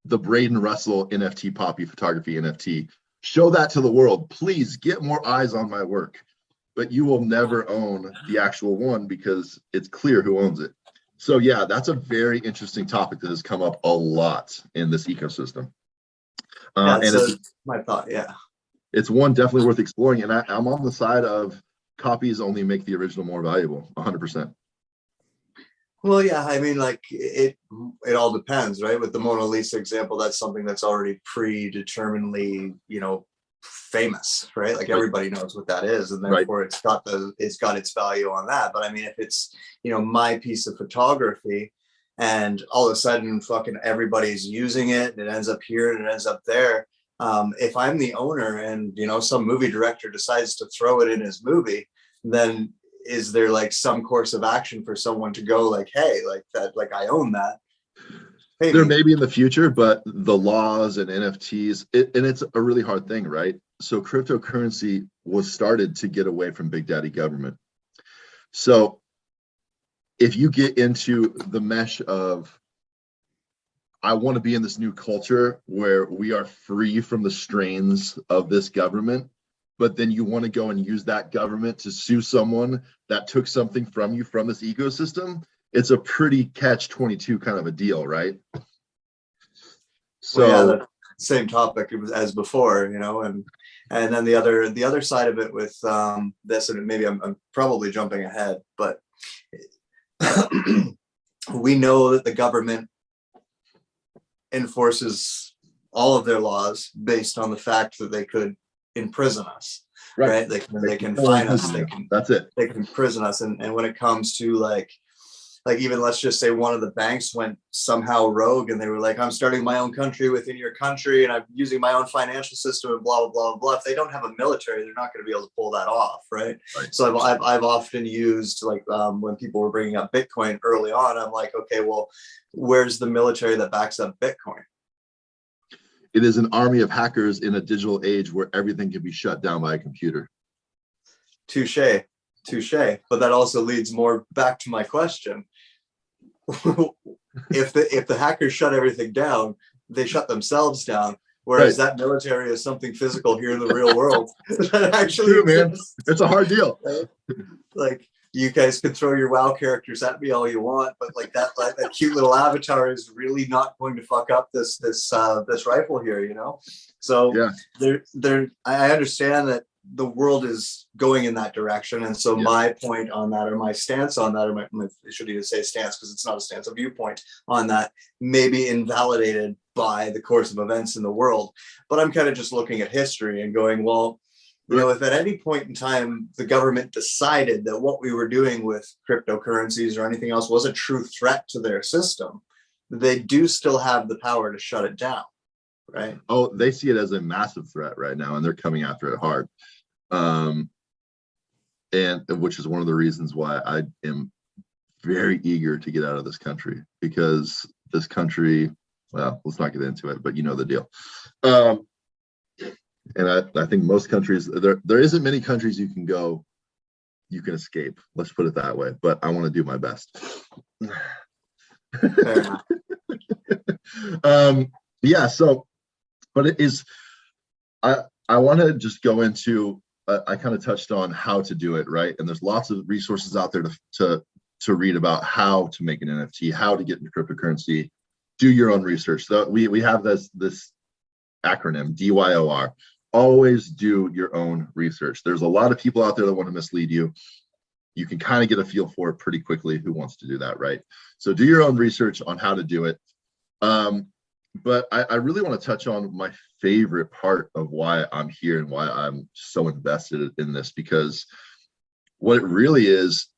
the Braydon Russell NFT Papi photography NFT. Show that to the world. Please get more eyes on my work. But you will never own the actual one because it's clear who owns it. So yeah, that's a very interesting topic that has come up a lot in this ecosystem. And it's my thought, yeah. It's one definitely worth exploring. And I'm on the side of copies only make the original more valuable, 100%. Well, yeah, I mean, like it all depends, right? With the Mona Lisa example, that's something that's already predeterminedly, famous, right? Like everybody knows what that is, and therefore it's got its value on that. But I mean, if it's my piece of photography, and all of a sudden fucking everybody's using it, and it ends up here and it ends up there. If I'm the owner and some movie director decides to throw it in his movie, then is there like some course of action for someone to go like, hey, like that, like I own that? Maybe. There may be in the future, but the laws and NFTs, and it's a really hard thing, right? So cryptocurrency was started to get away from big daddy government. So if you get into the mesh of, I want to be in this new culture where we are free from the strains of this government, but then you want to go and use that government to sue someone that took something from you from this ecosystem, it's a pretty catch-22 kind of a deal, right? So well, yeah, same topic as before, and then the other side of it with this, and maybe I'm probably jumping ahead, but we know that the government enforces all of their laws based on the fact that they could imprison us, right? They can fine us. That's it. They can imprison us. And when it comes to like even let's just say one of the banks went somehow rogue and they were like, I'm starting my own country within your country and I'm using my own financial system and blah, blah, blah, blah. If they don't have a military, they're not going to be able to pull that off, right? So I've often used like when people were bringing up Bitcoin early on, I'm like, okay, well, where's the military that backs up Bitcoin? It is an army of hackers in a digital age where everything can be shut down by a computer. Touche. But that also leads more back to my question. If the hackers shut everything down, they shut themselves down. Whereas that military is something physical here in the real world. That actually true, man. It's a hard deal. Like you guys can throw your WoW characters at me all you want, but like that cute little avatar is really not going to fuck up this rifle here, So yeah. I understand that the world is going in that direction. And so my point on that, or my stance on that, or I shouldn't even say stance because it's not a stance, a viewpoint on that may be invalidated by the course of events in the world. But I'm kind of just looking at history and going, well, you know, if at any point in time the government decided that what we were doing with cryptocurrencies or anything else was a true threat to their system, they do still have the power to shut it down, right? Oh, they see it as a massive threat right now, and they're coming after it hard. And which is one of the reasons why I am very eager to get out of this country, because this country, well, let's not get into it, but you know the deal. And I think most countries, there isn't many countries you can go, you can escape. Let's put it that way. But I want to do my best. Yeah. So, but it is. I want to just go into. I kind of touched on how to do it, right? And there's lots of resources out there to read about how to make an NFT, how to get into cryptocurrency. Do your own research. So we have this acronym DYOR. Always do your own research. There's a lot of people out there that want to mislead you. You can kind of get a feel for it pretty quickly who wants to do that, right? So do your own research on how to do it. But I really want to touch on my favorite part of why I'm here and why I'm so invested in this, because what it really is,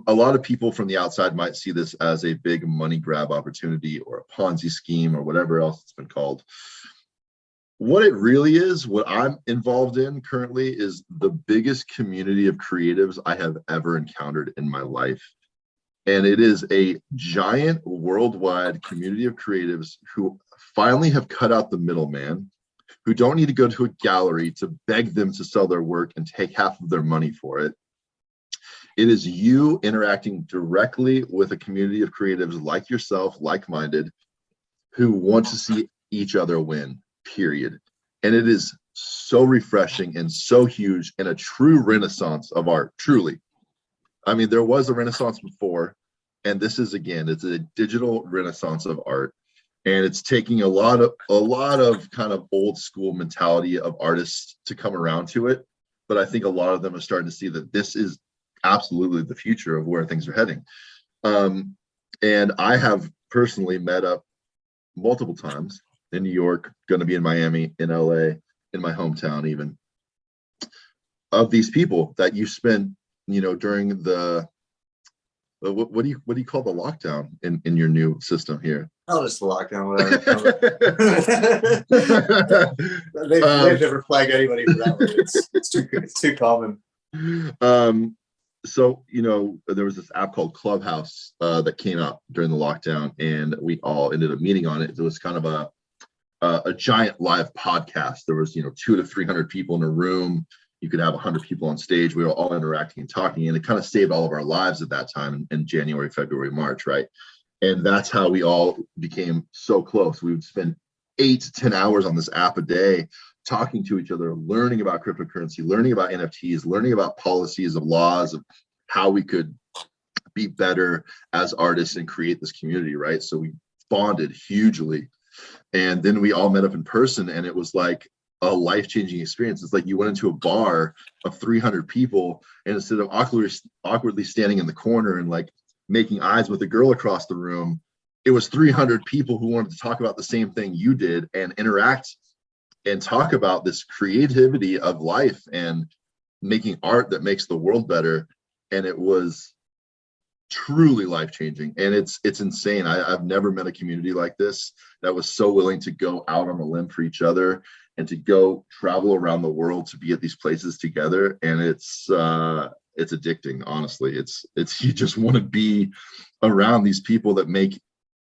a lot of people from the outside might see this as a big money grab opportunity or a Ponzi scheme or whatever else it's been called. What it really is, what I'm involved in currently, is the biggest community of creatives I have ever encountered in my life. And it is a giant worldwide community of creatives who finally have cut out the middleman, who don't need to go to a gallery to beg them to sell their work and take half of their money for it. It is you interacting directly with a community of creatives like yourself, like-minded, who want to see each other win. Period. And it is so refreshing and so huge, and a true renaissance of art. Truly, I mean, there was a renaissance before, and this is, again, it's a digital renaissance of art, and it's taking a lot of kind of old school mentality of artists to come around to it. But I think a lot of them are starting to see that this is absolutely the future of where things are heading. And I have personally met up multiple times in New York, going to be in Miami, in LA, in my hometown even, of these people that you spent, you know, during the what do you call the lockdown in your new system here? Oh, just the lockdown, whatever. They've never flagged anybody for that one. It's too common. So, you know, there was this app called Clubhouse that came out during the lockdown, and we all ended up meeting on it. It was kind of a giant live podcast. There was, you know, 200 to 300 people in a room. You could have 100 people on stage. We were all interacting and talking, and it kind of saved all of our lives at that time in January, February, March, right? And that's how we all became so close. We would spend 8 to 10 hours on this app a day, talking to each other, learning about cryptocurrency, learning about NFTs, learning about policies of laws of how we could be better as artists and create this community, right? So we bonded hugely. And then we all met up in person, and it was like a life-changing experience. It's like you went into a bar of 300 people, and instead of awkwardly standing in the corner and like making eyes with a girl across the room, it was 300 people who wanted to talk about the same thing you did and interact and talk about this creativity of life and making art that makes the world better. And it was truly life-changing, and it's insane. I've never met a community like this that was so willing to go out on a limb for each other and to go travel around the world to be at these places together. And it's addicting, honestly. It's you just want to be around these people that make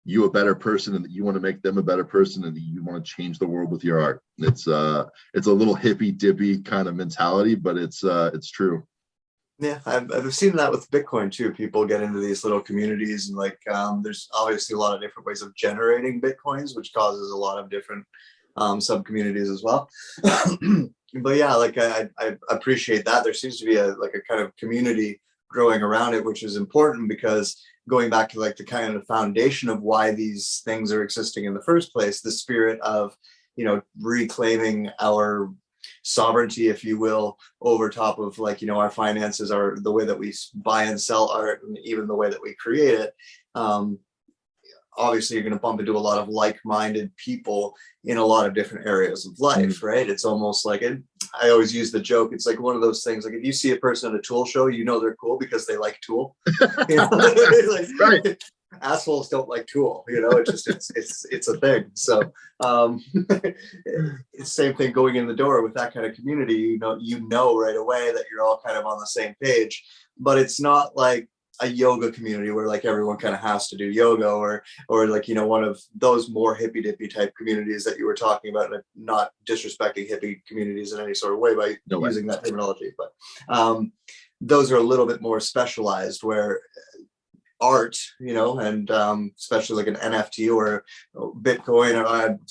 you a better person, and that you want to make them a better person, and that you want to change the world with your art. It's a little hippy dippy kind of mentality, but it's true. Yeah, I've seen that with Bitcoin too. People get into these little communities, and like there's obviously a lot of different ways of generating Bitcoins, which causes a lot of different sub communities as well. But yeah, like I appreciate that. There seems to be a kind of community growing around it, which is important, because going back to like the kind of foundation of why these things are existing in the first place, the spirit of, you know, reclaiming our sovereignty, if you will, over top of like, you know, our finances, are the way that we buy and sell art, and even the way that we create it. Obviously, you're going to bump into a lot of like-minded people in a lot of different areas of life, right? It's almost like I always use the joke. It's like one of those things. Like if you see a person at a Tool show, you know they're cool because they like Tool. You know? Like, right. Assholes don't like Tool. You know, it's just it's a thing. So it's same thing going in the door with that kind of community. You know right away that you're all kind of on the same page. But it's not like a yoga community where like everyone kind of has to do yoga, or like, you know, one of those more hippy dippy type communities that you were talking about, and not disrespecting hippie communities in any sort of way by using that terminology, but those are a little bit more specialized, where art, you know, and especially like an NFT or Bitcoin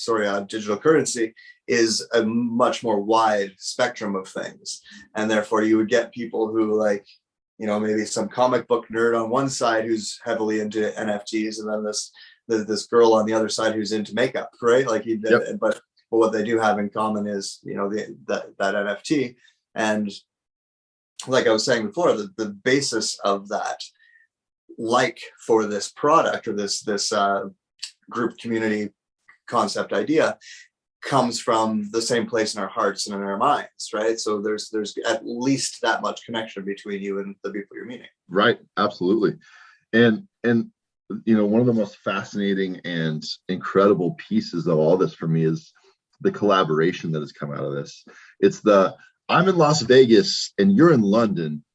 or digital currency is a much more wide spectrum of things, and therefore you would get people who like, you know, maybe some comic book nerd on one side who's heavily into NFTs, and then this girl on the other side who's into makeup, right? Like, but what they do have in common is, you know, that NFT. And like I was saying before, the basis of that, like for this product or this group community concept idea, comes from the same place in our hearts and in our minds, right? So there's at least that much connection between you and the people you're meeting. Right, absolutely. And you know, one of the most fascinating and incredible pieces of all this for me is the collaboration that has come out of this. It's I'm in Las Vegas and you're in London.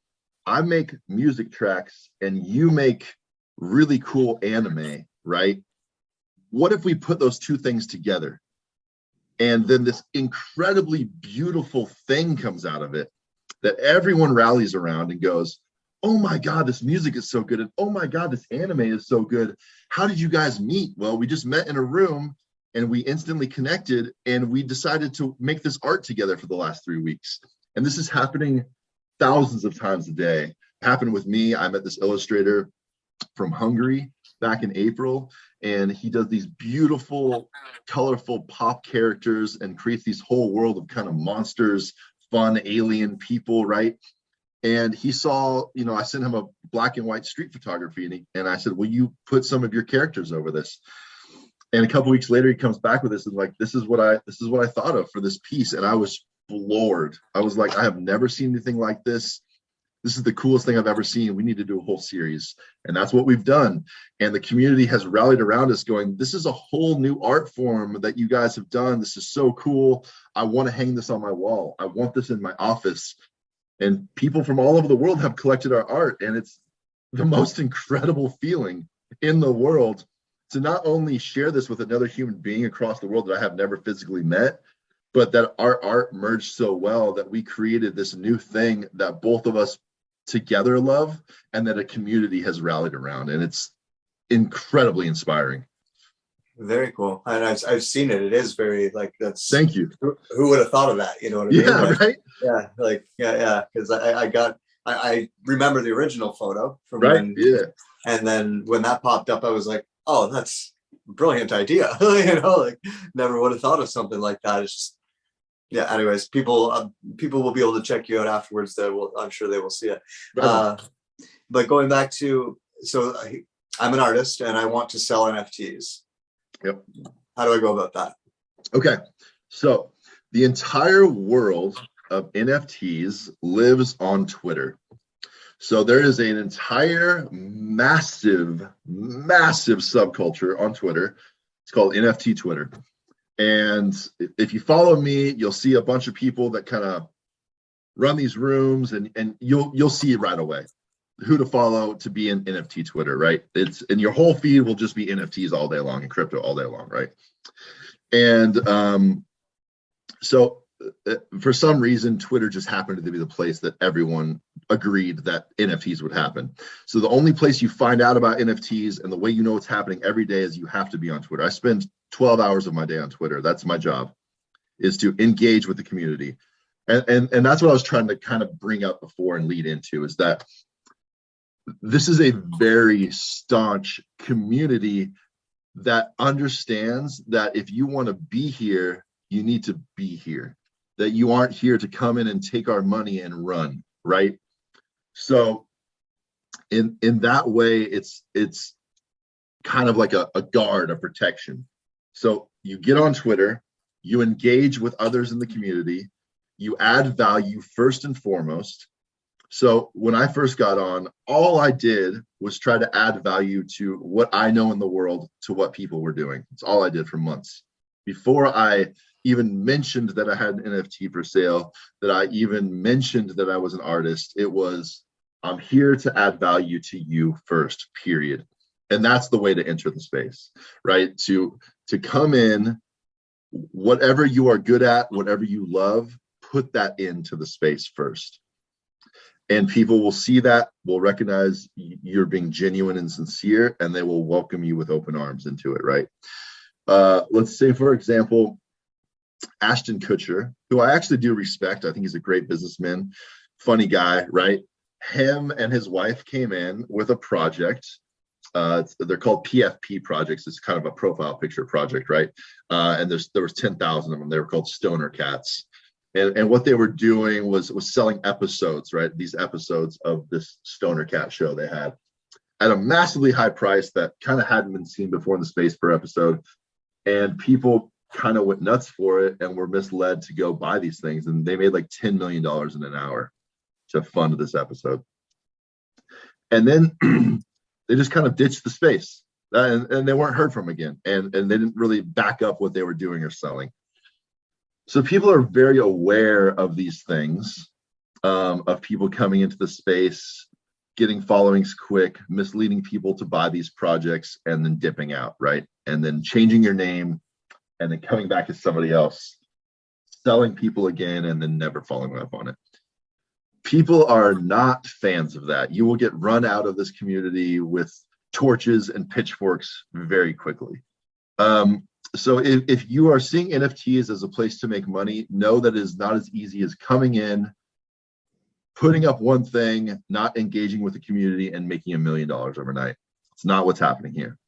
I make music tracks and you make really cool anime, right? What if we put those two things together? And then this incredibly beautiful thing comes out of it that everyone rallies around and goes, oh my God, this music is so good. And oh my God, this anime is so good. How did you guys meet? Well, we just met in a room and we instantly connected, and we decided to make this art together for the last 3 weeks. And this is happening thousands of times a day. It happened with me. I met this illustrator from Hungary back in April, and he does these beautiful, colorful pop characters and creates these whole world of kind of monsters, fun alien people, right? And he saw, you know, I sent him a black and white street photography, and I said, will you put some of your characters over this? And a couple weeks later, he comes back with this and like, this is what I thought of for this piece. And I was floored. I was like, I have never seen anything like this. This is the coolest thing I've ever seen. We need to do a whole series. And that's what we've done. And the community has rallied around us going, this is a whole new art form that you guys have done. This is so cool. I want to hang this on my wall. I want this in my office. And people from all over the world have collected our art. And it's the most incredible feeling in the world to not only share this with another human being across the world that I have never physically met, but that our art merged so well that we created this new thing that both of us together love, and that a community has rallied around. And it's incredibly inspiring. Very cool. And I've seen it. It is very like, that's, thank you. Who would have thought of that? You know what I mean? Yeah, like, right. Yeah. Like, yeah. Cause I remember the original photo from when, and then when that popped up, I was like, oh, that's a brilliant idea. You know, like never would have thought of something like that. It's just, yeah. Anyways, people will be able to check you out afterwards. I'm sure they will see it. Right. But going back to, so I'm an artist and I want to sell NFTs. Yep. How do I go about that? Okay. So the entire world of NFTs lives on Twitter. So there is an entire massive subculture on Twitter. It's called NFT Twitter. And if you follow me, you'll see a bunch of people that kind of run these rooms, and you'll see it right away who to follow to be in NFT Twitter, right? And your whole feed will just be NFTs all day long and crypto all day long, right? And so for some reason, Twitter just happened to be the place that everyone agreed that NFTs would happen. So the only place you find out about NFTs and the way you know what's happening every day is you have to be on Twitter. I spend 12 hours of my day on Twitter. That's my job, is to engage with the community. And that's what I was trying to kind of bring up before and lead into, is that this is a very staunch community that understands that if you want to be here, you need to be here. that you aren't here to come in and take our money and run, right? So in that way, it's kind of like a guard, a protection. So you get on Twitter, you engage with others in the community, you add value first and foremost. So when I first got on, all I did was try to add value to what I know in the world to what people were doing. It's all I did for months. Before I even mentioned that I had an NFT for sale, that I even mentioned that I was an artist, it was, I'm here to add value to you first, period. And that's the way to enter the space, right? To come in, whatever you are good at, whatever you love, put that into the space first. And people will see that, will recognize you're being genuine and sincere, and they will welcome you with open arms into it, right? Let's say, for example, Ashton Kutcher, who I actually do respect. I think he's a great businessman, funny guy, right? Him and his wife came in with a project. They're called PFP projects. It's kind of a profile picture project, right? And there was 10,000 of them. They were called stoner cats. And what they were doing was selling episodes, right? These episodes of this stoner cat show they had at a massively high price that kind of hadn't been seen before in the space per episode. And people kind of went nuts for it and were misled to go buy these things. And they made like $10 million in an hour to fund this episode. And then they just kind of ditched the space and they weren't heard from again. And they didn't really back up what they were doing or selling. So people are very aware of these things, of people coming into the space, getting followings quick, misleading people to buy these projects, and then dipping out, right? And then changing your name, and then coming back as somebody else, selling people again, and then never following up on it. People are not fans of that. You will get run out of this community with torches and pitchforks very quickly. So if you are seeing NFTs as a place to make money, know that it is not as easy as coming in, putting up one thing, not engaging with the community, and making $1 million overnight. It's not what's happening here.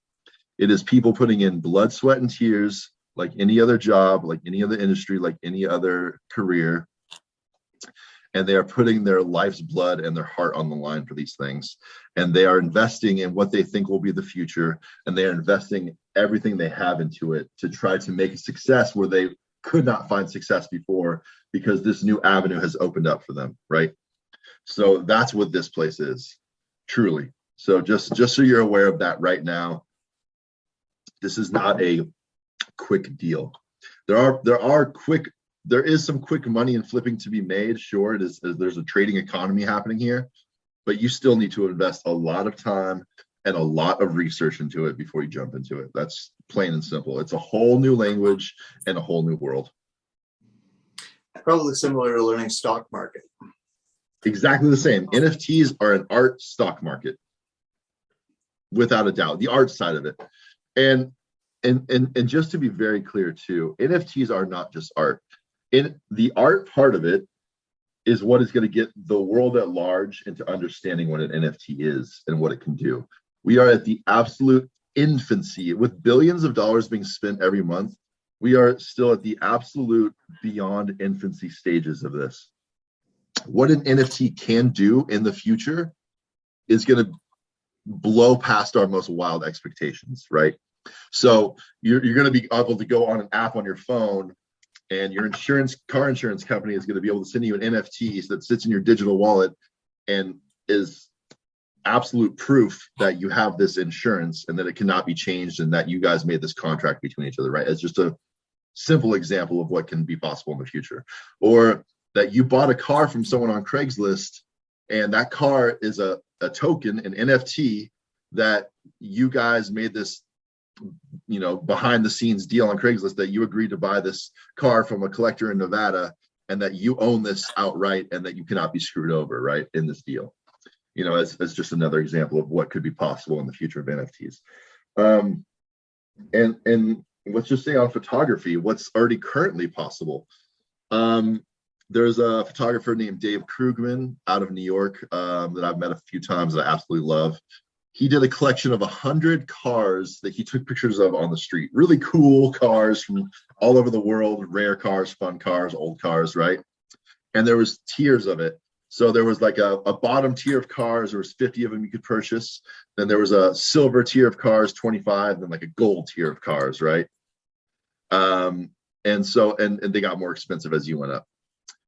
It is people putting in blood, sweat, and tears, like any other job, like any other industry, like any other career. And they are putting their life's blood and their heart on the line for these things. And they are investing in what they think will be the future. And they are investing everything they have into it to try to make a success where they could not find success before, because this new avenue has opened up for them, right? So that's what this place is, truly. So just so you're aware of that right now, this is not a quick deal. There is some quick money and flipping to be made. Sure, it is. There's a trading economy happening here, but you still need to invest a lot of time and a lot of research into it before you jump into it. That's plain and simple. It's a whole new language and a whole new world. Probably similar to learning stock market. Exactly the same. NFTs are an art stock market, without a doubt, the art side of it. And just to be very clear too, NFTs are not just art. In the art part of it is what is going to get the world at large into understanding what an NFT is and what it can do. We are at the absolute infancy, with billions of dollars being spent every month. We are still at the absolute beyond infancy stages of this. What an NFT can do in the future is going to blow past our most wild expectations, right? So you're going to be able to go on an app on your phone, and your car insurance company is going to be able to send you an NFT that sits in your digital wallet and is absolute proof that you have this insurance and that it cannot be changed and that you guys made this contract between each other, right? It's just a simple example of what can be possible in the future. Or that you bought a car from someone on Craigslist, and that car is a token, an NFT, that you guys made this behind the scenes deal on Craigslist, that you agreed to buy this car from a collector in Nevada, and that you own this outright and that you cannot be screwed over, right, in this deal. As just another example of what could be possible in the future of NFTs. And let's just say on photography, what's already currently possible. There's a photographer named Dave Krugman out of New York that I've met a few times that I absolutely love. he did a collection of 100 cars that he took pictures of on the street. Really cool cars from all over the world, rare cars, fun cars, old cars, right? And there was tiers of it. So there was like a bottom tier of cars. There was 50 of them you could purchase. Then there was a silver tier of cars, 25, then like a gold tier of cars, right? And so they got more expensive as you went up.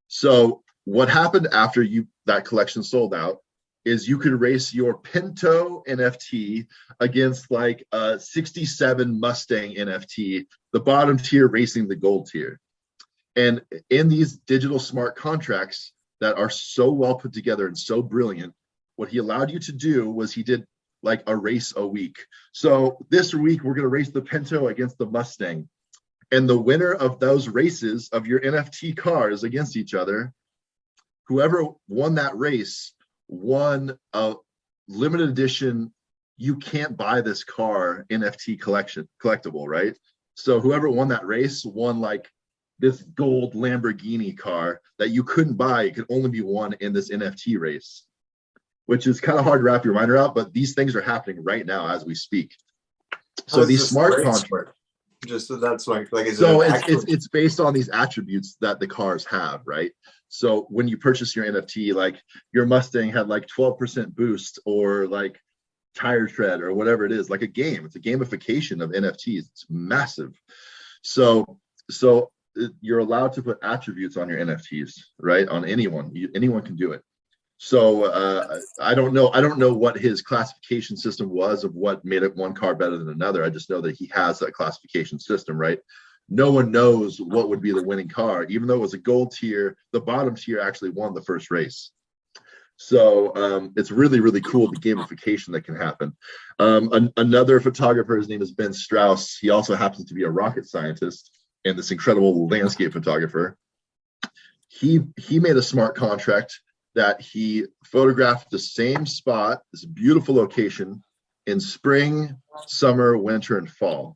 So what happened after that collection sold out is you could race your Pinto NFT against like a 67 Mustang NFT, the bottom tier racing the gold tier. And in these digital smart contracts that are so well put together and so brilliant, what he allowed you to do was he did like a race a week. So this week we're going to race the Pinto against the Mustang. And the winner of those races of your NFT cars against each other, whoever won that race won a limited edition, you can't buy this car NFT collectible, right? So whoever won that race won like this gold Lamborghini car that you couldn't buy. It could only be won in this NFT race, which is kind of hard to wrap your mind around, but these things are happening right now as we speak. So these smart contracts, just so that's like is so it it's based on these attributes that the cars have, right? So when you purchase your NFT, like your Mustang had like 12% boost or like tire tread or whatever it is, like a game. It's a gamification of NFTs. It's massive. So you're allowed to put attributes on your NFTs, right? On anyone. Anyone can do it. So I don't know what his classification system was of what made it one car better than another. I just know that he has that classification system, right? No one knows what would be the winning car. Even though it was a gold tier, the bottom tier actually won the first race. So it's really, really cool, the gamification that can happen. Another photographer, his name is Ben Strauss. He also happens to be a rocket scientist and this incredible landscape photographer. He made a smart contract that he photographed the same spot, this beautiful location, in spring, summer, winter, and fall.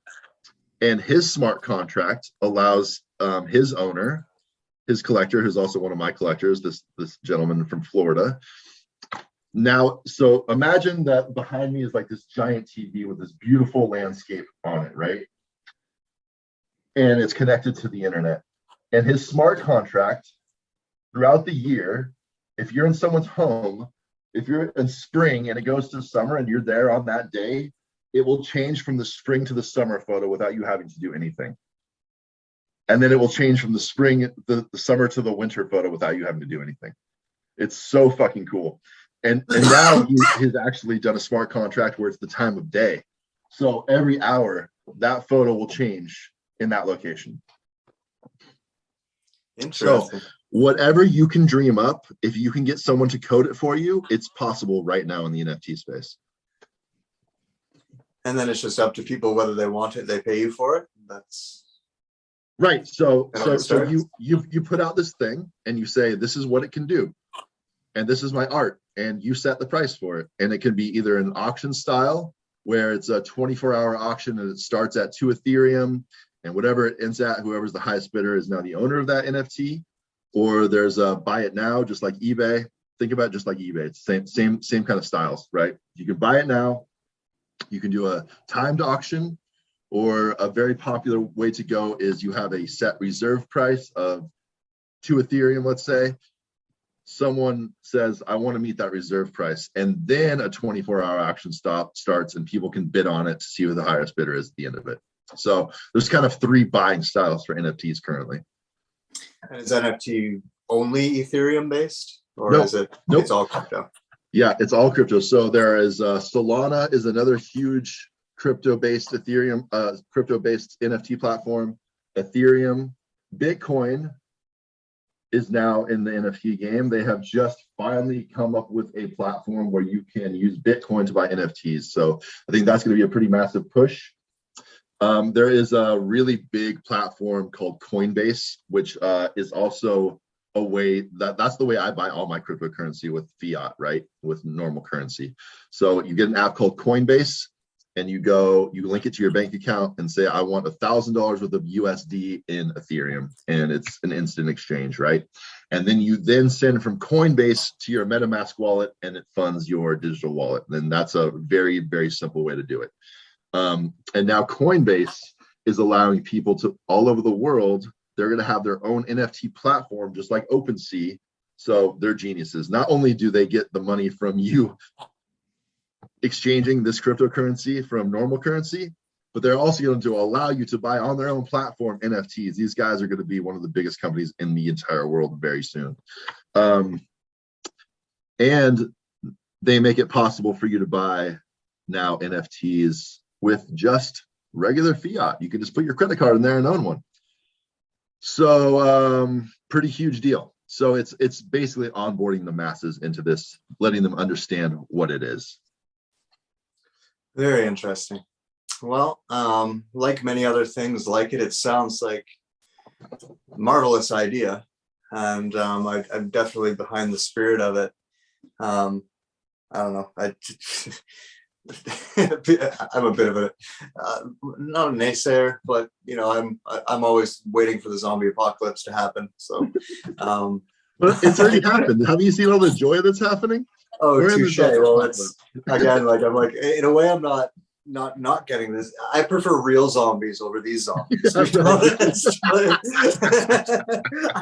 And his smart contract allows his owner, his collector, who's also one of my collectors, this gentleman from Florida. Now, so imagine that behind me is like this giant TV with this beautiful landscape on it, right? And it's connected to the internet. And his smart contract throughout the year, if you're in someone's home, if you're in spring and it goes to summer and you're there on that day, it will change from the spring to the summer photo without you having to do anything. And then it will change from the spring, the summer to the winter photo without you having to do anything. It's so fucking cool. And now he's actually done a smart contract where it's the time of day. So every hour, that photo will change in that location. Interesting. So whatever you can dream up, if you can get someone to code it for you, it's possible right now in the NFT space. And then it's just up to people whether they want it, they pay you for it. That's right. So you put out this thing and you say, this is what it can do. And this is my art. And you set the price for it. And it can be either an auction style where it's a 24-hour auction and it starts at 2 Ethereum, and whatever it ends at, whoever's the highest bidder is now the owner of that NFT. Or there's a buy it now, just like eBay. Think about it just like eBay. It's same kind of styles, right? You can buy it now. You can do a timed auction, or a very popular way to go is you have a set reserve price of 2 Ethereum, let's say. Someone says, I want to meet that reserve price. And then a 24-hour auction starts and people can bid on it to see who the highest bidder is at the end of it. So there's kind of 3 buying styles for NFTs currently. And is NFT only Ethereum based, or Nope. is it? Nope. It's all crypto. Yeah, it's all crypto. So there is Solana is another huge crypto-based Ethereum, crypto-based NFT platform. Ethereum, Bitcoin is now in the NFT game. They have just finally come up with a platform where you can use Bitcoin to buy NFTs. So I think that's going to be a pretty massive push. There is a really big platform called Coinbase, which is also a way that's the way I buy all my cryptocurrency, with fiat, right? With normal currency. So you get an app called Coinbase and you link it to your bank account and say, I want $1,000 worth of USD in Ethereum. And it's an instant exchange, right? And then you then send from Coinbase to your MetaMask wallet, and it funds your digital wallet. And that's a very, very simple way to do it. And now Coinbase is allowing people to all over the world, they're going to have their own NFT platform, just like OpenSea. So they're geniuses. Not only do they get the money from you exchanging this cryptocurrency from normal currency, but they're also going to allow you to buy on their own platform NFTs. These guys are going to be one of the biggest companies in the entire world very soon. And they make it possible for you to buy now NFTs with just regular fiat. You can just put your credit card in there and own one. So pretty huge deal. So it's basically onboarding the masses into this, letting them understand what it is. Very interesting. Well, like many other things like it sounds like a marvelous idea. And I'm definitely behind the spirit of it. I don't know. I'm a bit of a, not a naysayer, but I'm always waiting for the zombie apocalypse to happen. So, but it's already happened. Have you seen all the joy that's happening? Oh, touche. Well, it's again, like I'm like, in a way, I'm not getting this. I prefer real zombies over these zombies. I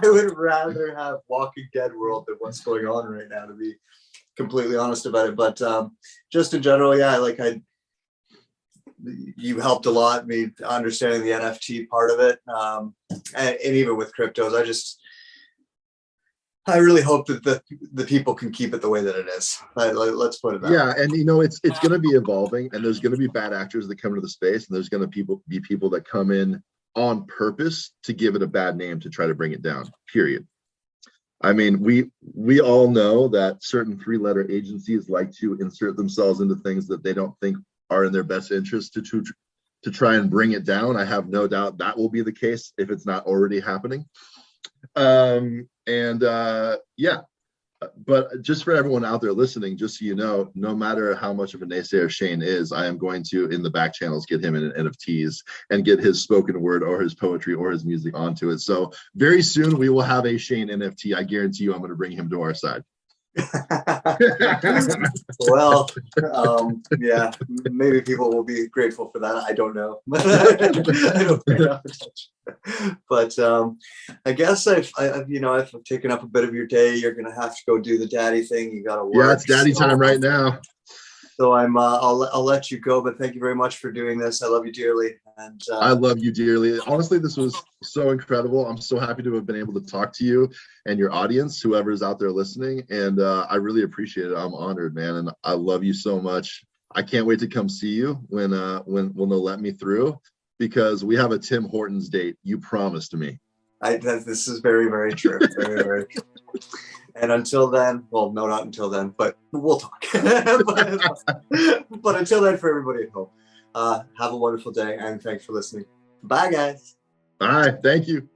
would rather have Walking Dead world than what's going on right now, to be completely honest about it. But just in general, yeah, like you helped a lot me understanding the NFT part of it, and even with cryptos, I really hope that the people can keep it the way that it is. Let's put it that way. Yeah, and it's going to be evolving, and there's going to be bad actors that come into the space, and there's going to be people that come in on purpose to give it a bad name to try to bring it down. Period. I mean, we all know that certain three-letter agencies like to insert themselves into things that they don't think are in their best interest to try and bring it down. I have no doubt that will be the case if it's not already happening. Yeah, but just for everyone out there listening, just so you know, no matter how much of a naysayer Shane is, I am going to, in the back channels, get him in NFTs and get his spoken word or his poetry or his music onto it. So very soon we will have a Shane NFT. I guarantee you I'm going to bring him to our side. Well, yeah, maybe people will be grateful for that. I don't know. But I guess I've taken up a bit of your day. You're gonna have to go do the daddy thing. You gotta work. Yeah, it's daddy time right now. So I'll let you go, but thank you very much for doing this. I love you dearly. And I love you dearly. Honestly, this was so incredible. I'm so happy to have been able to talk to you and your audience, whoever's out there listening. And I really appreciate it. I'm honored, man. And I love you so much. I can't wait to come see you when they'll let me through, because we have a Tim Hortons date. You promised me. This is very, very true. Very, very true. And until then, well, no, not until then, but we'll talk. but until then, for everybody at home, have a wonderful day, and thanks for listening. Bye, guys. Bye. Thank you.